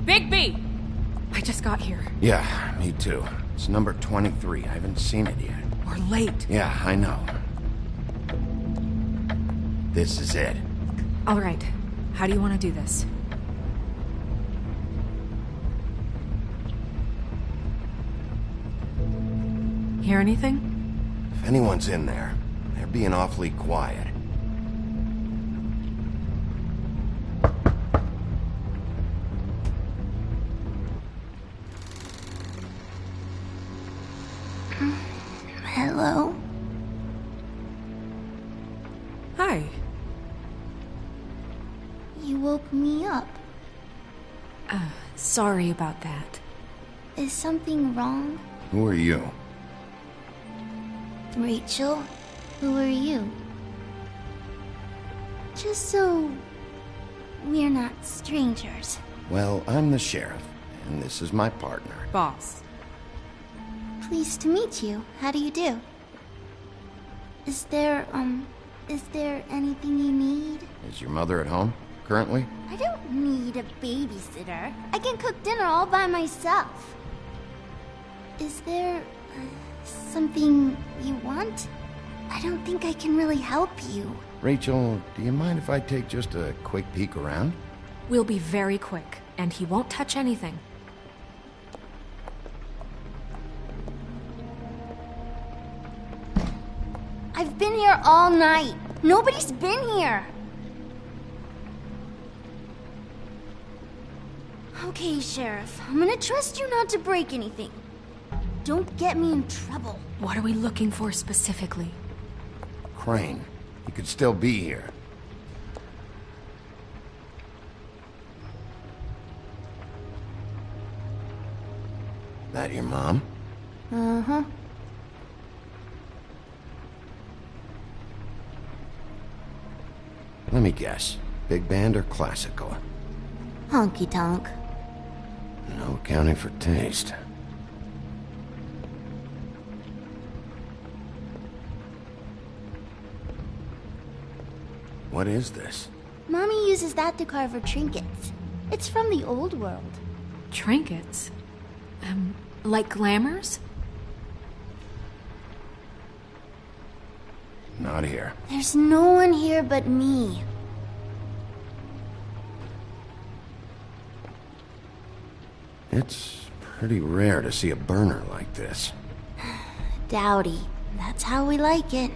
Bigby! I just got here. Yeah, me too. It's number 23. I haven't seen it yet. We're late. Yeah, I know. This is it. All right. How do you want to do this? Hear anything? If anyone's in there, they're being awfully quiet. Hello? Hi. You woke me up. Sorry about that. Is something wrong? Who are you? Rachel? Who are you? Just so we're not strangers. Well, I'm the sheriff, and this is my partner. Boss. Pleased to meet you. How do you do? Is there anything you need? Is your mother at home, currently? I don't need a babysitter. I can cook dinner all by myself. Is there something you want? I don't think I can really help you. Rachel, do you mind if I take just a quick peek around? We'll be very quick, and he won't touch anything. I've been here all night. Nobody's been here. Okay, Sheriff. I'm gonna trust you not to break anything. Don't get me in trouble. What are we looking for specifically? Crane. He could still be here. That your mom? Uh-huh. Let me guess. Big band or classical? Honky tonk. No accounting for taste. What is this? Mommy uses that to carve her trinkets. It's from the old world. Trinkets? Like glamours? Not here. There's no one here but me. It's pretty rare to see a burner like this. Dowdy. That's how we like it.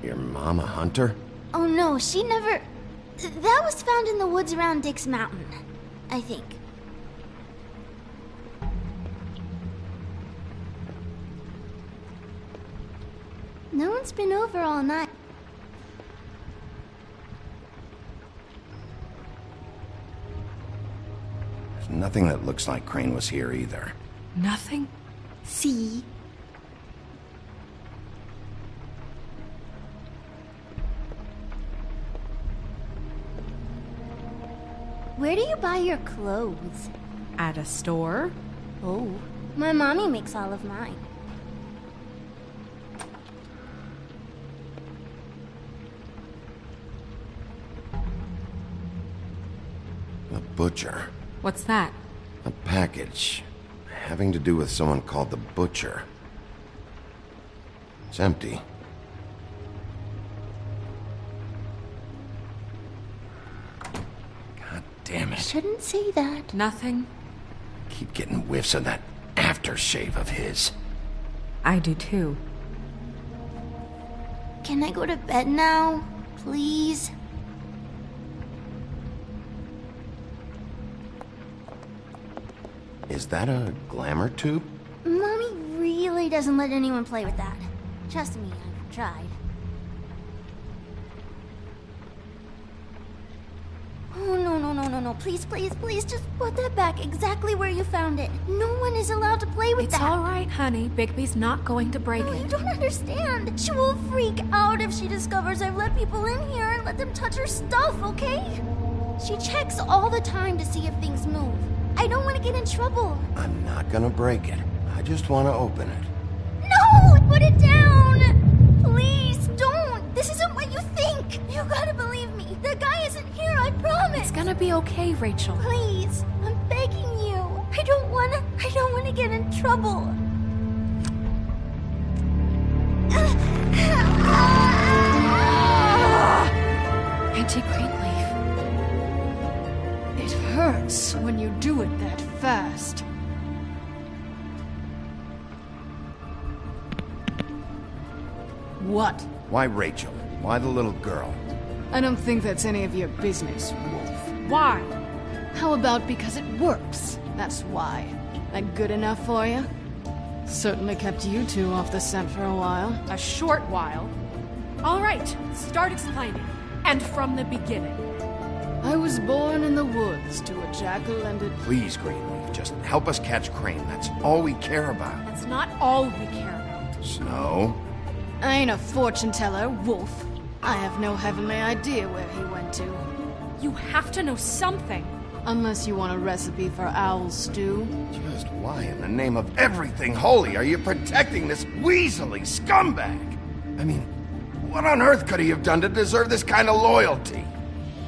Your mom a hunter? Oh no, she never... That was found in the woods around Dick's Mountain, I think. No one's been over all night. There's nothing that looks like Crane was here either. Nothing? See? Where do you buy your clothes? At a store? Oh, my mommy makes all of mine. The butcher. What's that? A package. Having to do with someone called the Butcher. It's empty. God damn it. Shouldn't say that. Nothing. Keep getting whiffs of that aftershave of his. I do too. Can I go to bed now? Please? Is that a glamour tube? Mommy really doesn't let anyone play with that. Trust me, I've tried. Oh, no. Please, just put that back exactly where you found it. No one is allowed to play with It's that. all right, honey. Bigby's not going to break No, it. you don't understand. She will freak out if she discovers I've let people in here and let them touch her stuff, okay? She checks all the time to see if things move. I don't want to get in trouble. I'm not gonna break it. I just want to open it. No! Put it down! Please, don't! This isn't what you think! You gotta believe me. The guy isn't here, I promise! It's gonna be okay, Rachel. Please, I'm begging you. I don't wanna get in trouble. Auntie Greenleaf. It hurts when you do it that fast. What? Why Rachel? Why the little girl? I don't think that's any of your business, Wolf. Why? How about because it works? That's why. That good enough for you? Certainly kept you two off the scent for a while. A short while. All right, start explaining. And from the beginning. I was born in the woods to a jackal and a... Please, Greenleaf, just help us catch Crane. That's all we care about. That's not all we care about. Snow? I ain't a fortune teller, Wolf. I have no heavenly idea where he went to. You have to know something. Unless you want a recipe for owl stew. Just why in the name of everything holy are you protecting this weaselly scumbag? I mean, what on earth could he have done to deserve this kind of loyalty?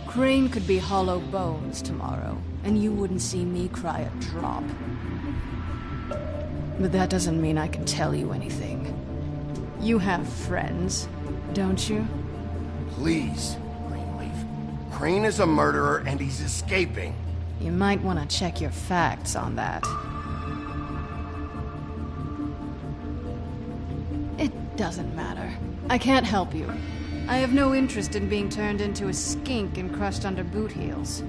Crane could be hollow bones tomorrow, and you wouldn't see me cry a drop. But that doesn't mean I can tell you anything. You have friends, don't you? Please, Greenleaf. Crane is a murderer and he's escaping. You might want to check your facts on that. It doesn't matter. I can't help you. I have no interest in being turned into a skink and crushed under boot heels.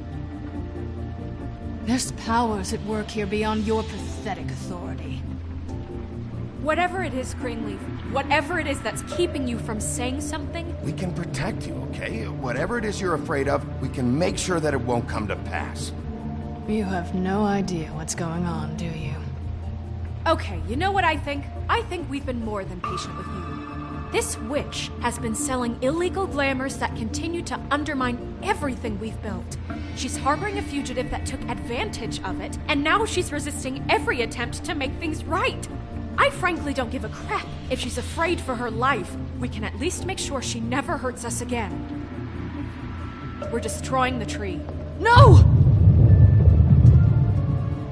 There's powers at work here beyond your pathetic authority. Whatever it is, Greenleaf, whatever it is that's keeping you from saying something... We can protect you, okay? Whatever it is you're afraid of, we can make sure that it won't come to pass. You have no idea what's going on, do you? Okay, you know what I think? I think we've been more than patient with you. This witch has been selling illegal glamours that continue to undermine everything we've built. She's harboring a fugitive that took advantage of it, and now she's resisting every attempt to make things right. I frankly don't give a crap if she's afraid for her life. We can at least make sure she never hurts us again. We're destroying the tree. No!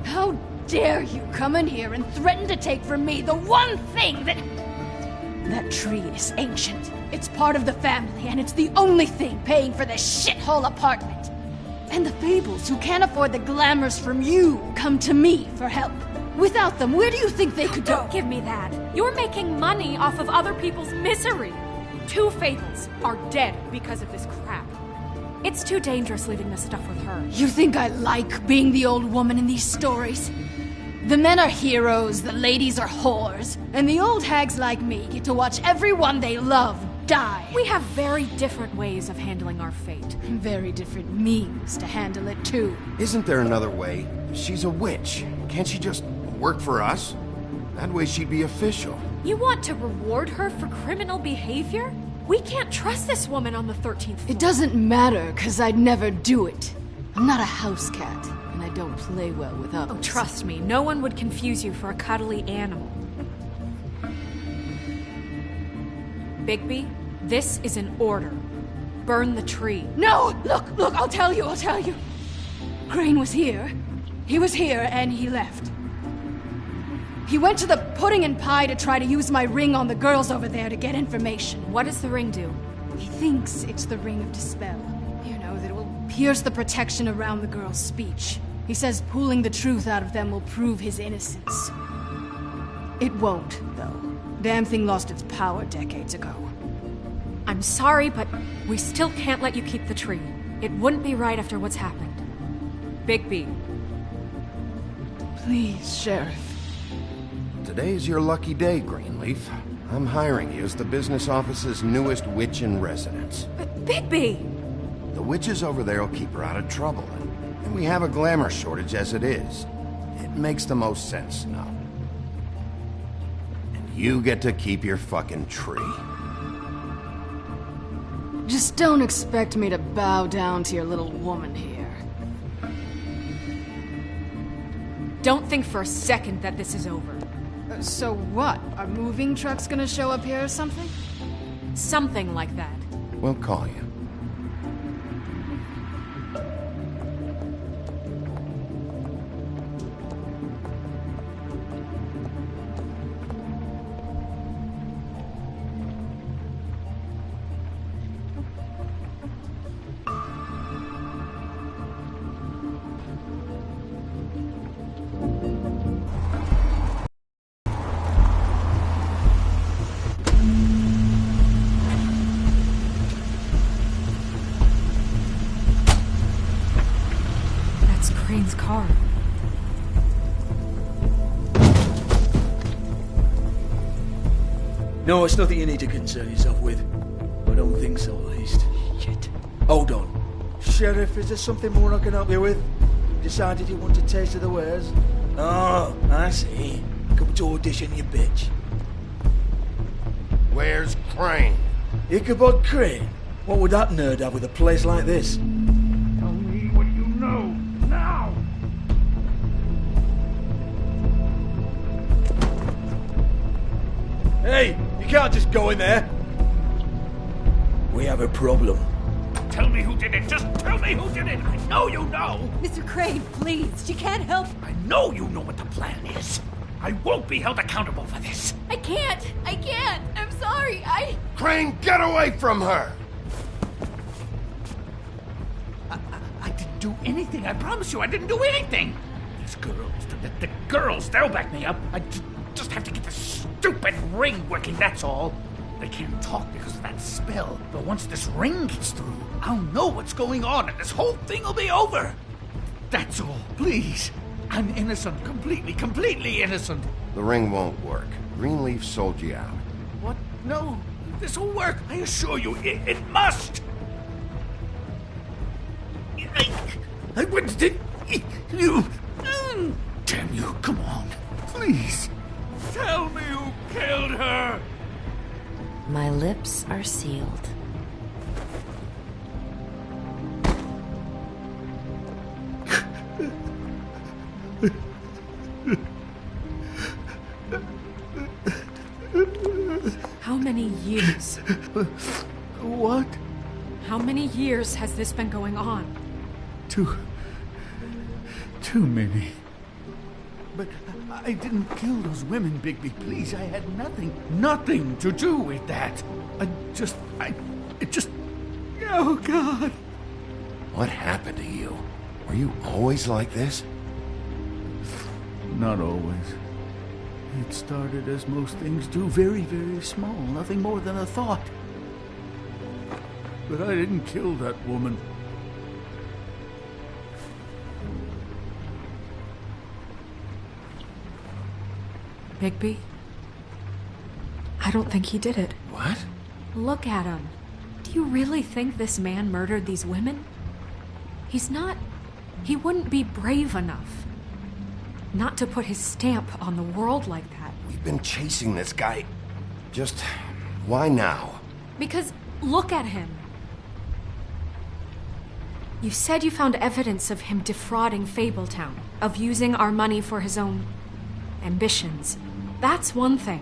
How dare you come in here and threaten to take from me the one thing that... That tree is ancient. It's part of the family, and it's the only thing paying for this shithole apartment. And the Fables, who can't afford the glamours from you, come to me for help. Without them, where do you think they could go? Don't give me that. You're making money off of other people's misery. 2 Fables are dead because of this crap. It's too dangerous leaving this stuff with her. You think I like being the old woman in these stories? The men are heroes, the ladies are whores, and the old hags like me get to watch everyone they love die. We have very different ways of handling our fate. Very different means to handle it, too. Isn't there another way? She's a witch. Can't she just work for us? That way she'd be official. You want to reward her for criminal behavior? We can't trust this woman on the 13th floor. It doesn't matter, because I'd never do it. I'm not a house cat, and I don't play well with others. Oh, trust me, no one would confuse you for a cuddly animal. Bigby, this is an order. Burn the tree. No! Look, I'll tell you. Crane was here. He was here, and he left. He went to the pudding and pie to try to use my ring on the girls over there to get information. What does the ring do? He thinks it's the ring of dispel. You know, that it will pierce the protection around the girls' speech. He says pulling the truth out of them will prove his innocence. It won't, though. Damn thing lost its power decades ago. I'm sorry, but we still can't let you keep the tree. It wouldn't be right after what's happened. Bigby. Please, Sheriff. Today's your lucky day, Greenleaf. I'm hiring you as the business office's newest witch in residence. But Bigby! The witches over there will keep her out of trouble, and we have a glamour shortage as it is. It makes the most sense now. And you get to keep your fucking tree. Just don't expect me to bow down to your little woman here. Don't think for a second that this is over. So what? Are moving trucks gonna show up here or something? Something like that. We'll call you. car. No, it's nothing you need to concern yourself with. I don't think so, at least. Shit. Hold on. Sheriff, is there something more I can help you with? Decided you want a taste of the wares? Oh, I see. Come to audition, you bitch. Where's Crane? Ichabod Crane? What would that nerd have with a place like this? Tell me what you know, now! Hey, you can't just go in there. We have a problem. Tell me who did it! Just tell me who did it! I know you know! Mr. Crane, please, she can't help. I know you know what the plan is. I won't be held accountable for this. I can't. I'm sorry. Crane, get away from her! I didn't do anything. I promise you, I didn't do anything. These girls, the girls, they'll back me up. I just have to get this stupid ring working, that's all. They can't talk because of that spell. But once this ring gets through, I'll know what's going on and this whole thing will be over. That's all. Please. I'm innocent. Completely innocent. The ring won't work. Greenleaf sold you out. What? No. This will work. I assure you, it must. I wouldn't did you. Damn you. Come on. Please. Tell me who killed her. My lips are sealed. How many years? What? How many years has this been going on? Too many. But I didn't kill those women, Bigby. Please, I had nothing to do with that. Oh, God. What happened to you? Were you always like this? Not always. It started as most things do, very, very small, nothing more than a thought. But I didn't kill that woman. Bigby? I don't think he did it. What? Look at him. Do you really think this man murdered these women? He wouldn't be brave enough. Not to put his stamp on the world like that. We've been chasing this guy. Just why now? Because look at him. You said you found evidence of him defrauding Fabletown, of using our money for his own ambitions. That's one thing.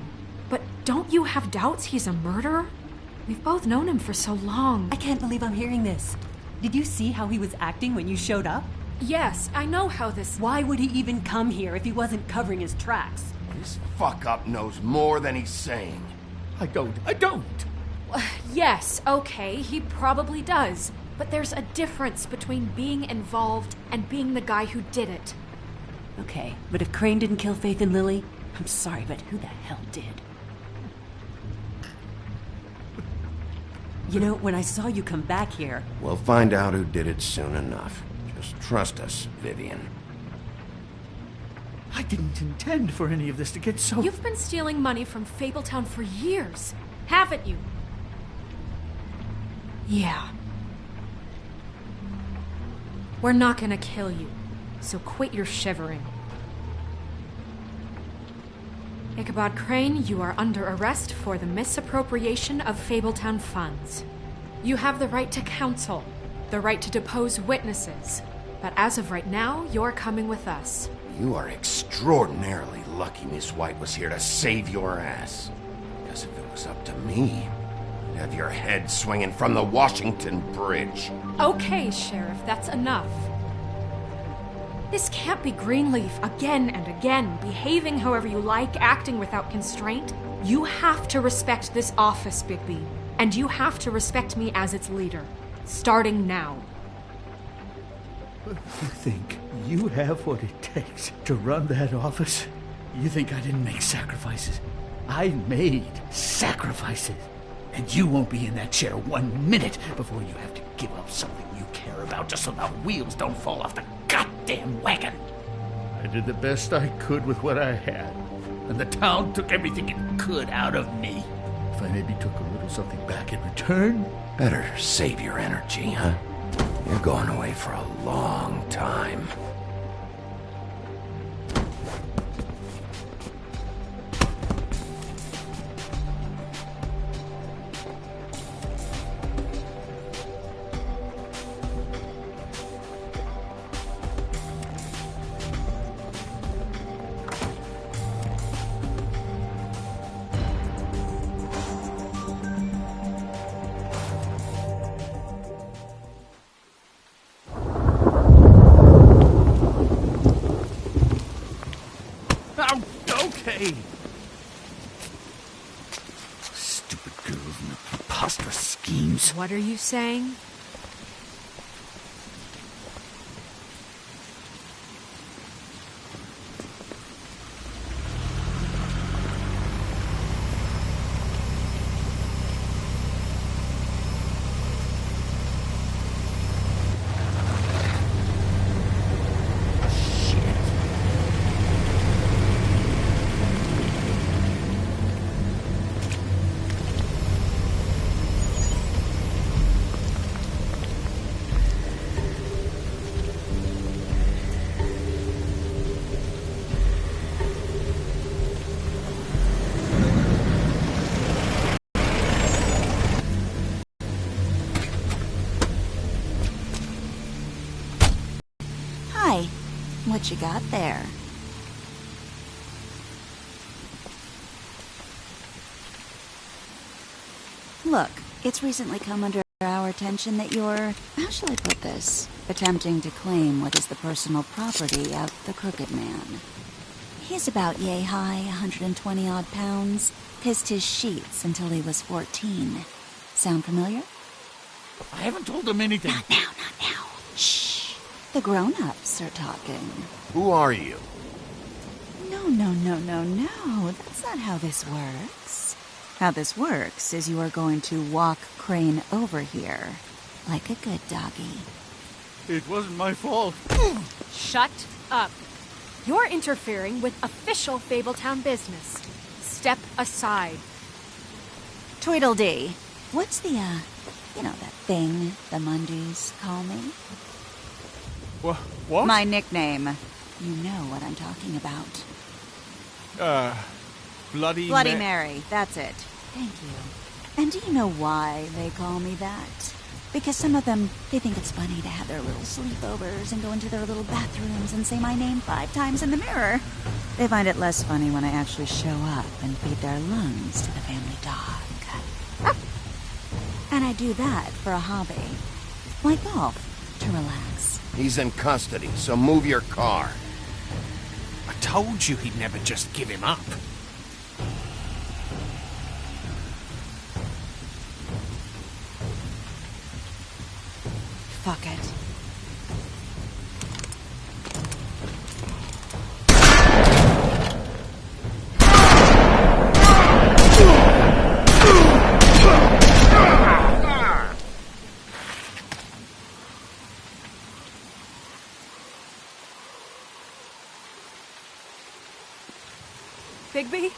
But don't you have doubts he's a murderer? We've both known him for so long. I can't believe I'm hearing this. Did you see how he was acting when you showed up? Yes, I know how this... Why would he even come here if he wasn't covering his tracks? This fuck-up knows more than he's saying. I don't. Yes, okay, he probably does. But there's a difference between being involved and being the guy who did it. Okay, but if Crane didn't kill Faith and Lily, I'm sorry, but who the hell did? You know, when I saw you come back here... We'll find out who did it soon enough. Just trust us, Vivian. I didn't intend for any of this to get so... You've been stealing money from Fabletown for years, haven't you? Yeah. We're not gonna kill you, so quit your shivering. Ichabod Crane, you are under arrest for the misappropriation of Fabletown funds. You have the right to counsel, the right to depose witnesses, but as of right now, you're coming with us. You are extraordinarily lucky Miss White was here to save your ass. Because if it was up to me, I'd have your head swinging from the Washington Bridge. Okay, Sheriff, that's enough. This can't be Greenleaf again and again, behaving however you like, acting without constraint. You have to respect this office, Bigby. And you have to respect me as its leader. Starting now. You think you have what it takes to run that office? You think I didn't make sacrifices? I made sacrifices. And you won't be in that chair 1 minute before you have to give up something you care about just so the wheels don't fall off the goddamn goddamn wagon. I did the best I could with what I had. And the town took everything it could out of me. If I maybe took a little something back in return... Better save your energy, huh? You're going away for a long time. Okay. Stupid girls and their preposterous schemes. What are you saying? Hi. What you got there? Look, it's recently come under our attention that you're, how shall I put this, attempting to claim what is the personal property of the Crooked Man. He's about yay high, 120-odd pounds, pissed his sheets until he was 14. Sound familiar? I haven't told him anything. Not now. Shh. The grown-ups are talking. Who are you? No. That's not how this works. How this works is you are going to walk Crane over here. Like a good doggy. It wasn't my fault. Shut up. You're interfering with official Fabletown business. Step aside. Tweedledee. What's the, that thing the Mundies call me? What? My nickname. You know what I'm talking about. Bloody Mary. That's it. Thank you. And do you know why they call me that? Because some of them, they think it's funny to have their little sleepovers and go into their little bathrooms and say my name 5 times in the mirror. They find it less funny when I actually show up and feed their lungs to the family dog. And I do that for a hobby. Like golf, to relax. He's in custody, so move your car. I told you he'd never just give him up. Fuck it. Bigby?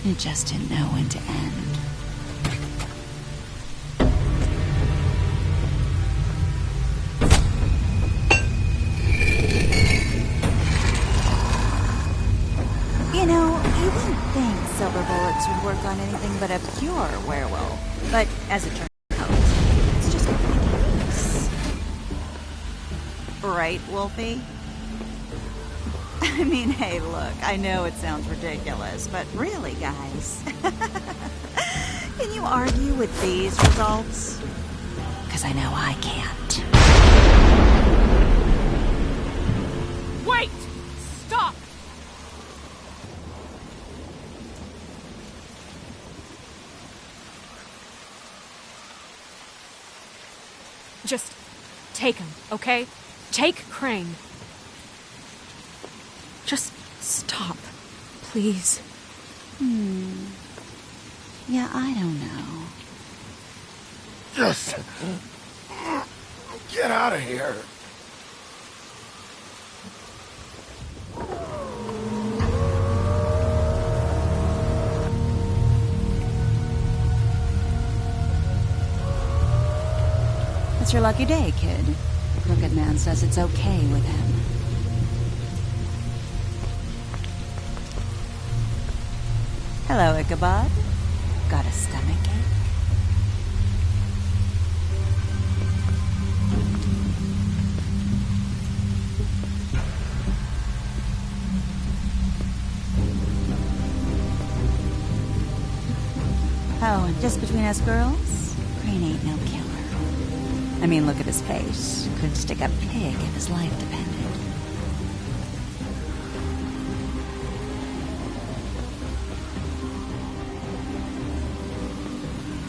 It just didn't know when to end. You know, you wouldn't think silver bullets would work on anything but a pure werewolf. But as it turns out, it's just not the case. Right, Wolfie? I mean, hey, look, I know it sounds ridiculous, but really, guys, can you argue with these results? Because I know I can't. Wait! Stop! Just take him, okay? Take Crane. Just stop, please. Yeah, I don't know. Just get out of here. It's your lucky day, kid. Crooked Man says it's okay with him. Hello, Ichabod. Got a stomachache? Oh, and just between us girls, Crane ain't no killer. I mean, look at his face. Could stick a pig if his life depended.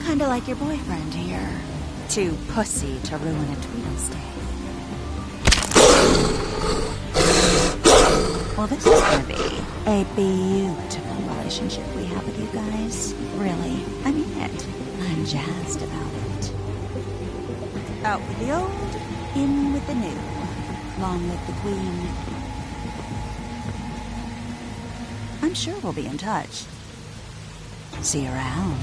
Kinda like your boyfriend here. Too pussy to ruin a Tweedle's day. Well, this is gonna be a beautiful relationship we have with you guys. Really, I mean it. I'm jazzed about it. Out with the old, in with the new. Long live the Queen. I'm sure we'll be in touch. See you around.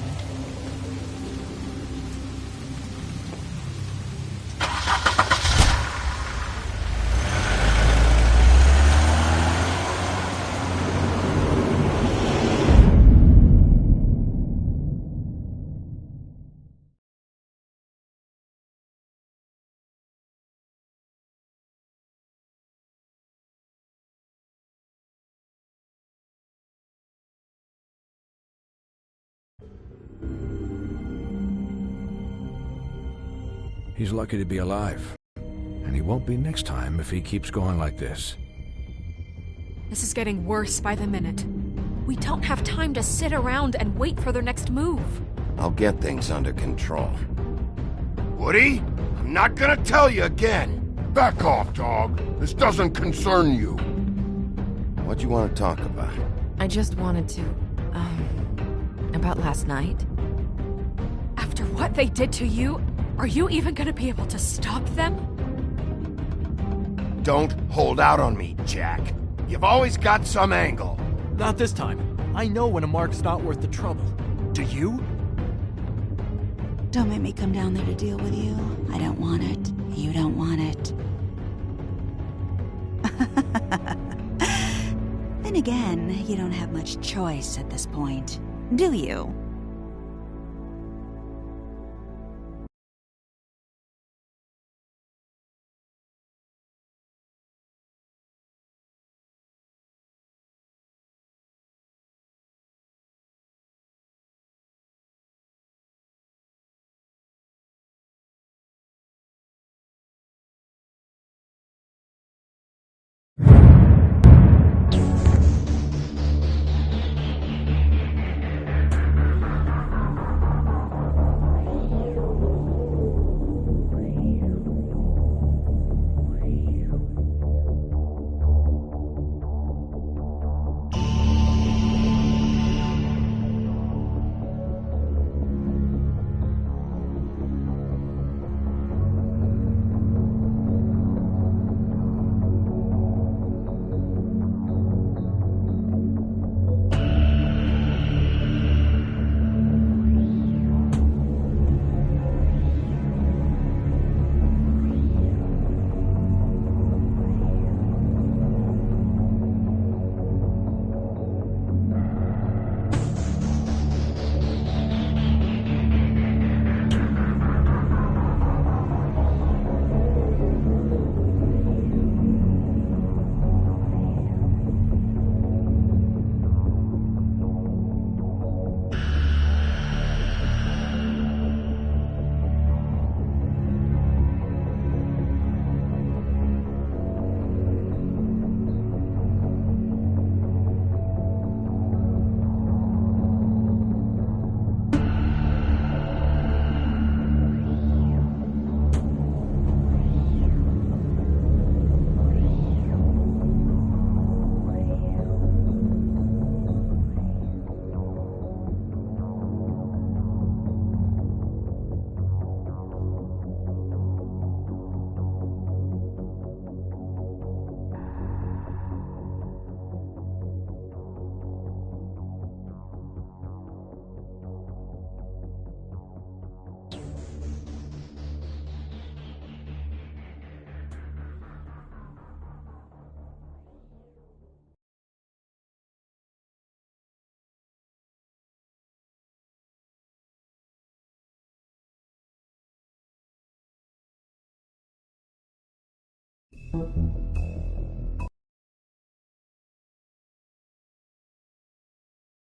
He's lucky to be alive. And he won't be next time if he keeps going like this. This is getting worse by the minute. We don't have time to sit around and wait for their next move. I'll get things under control. Woody, I'm not gonna tell you again. Back off, dog. This doesn't concern you. What do you want to talk about? I just wanted to, about last night. After what they did to you, are you even gonna be able to stop them? Don't hold out on me, Jack. You've always got some angle. Not this time. I know when a mark's not worth the trouble. Do you? Don't make me come down there to deal with you. I don't want it. You don't want it. Then again, you don't have much choice at this point, do you?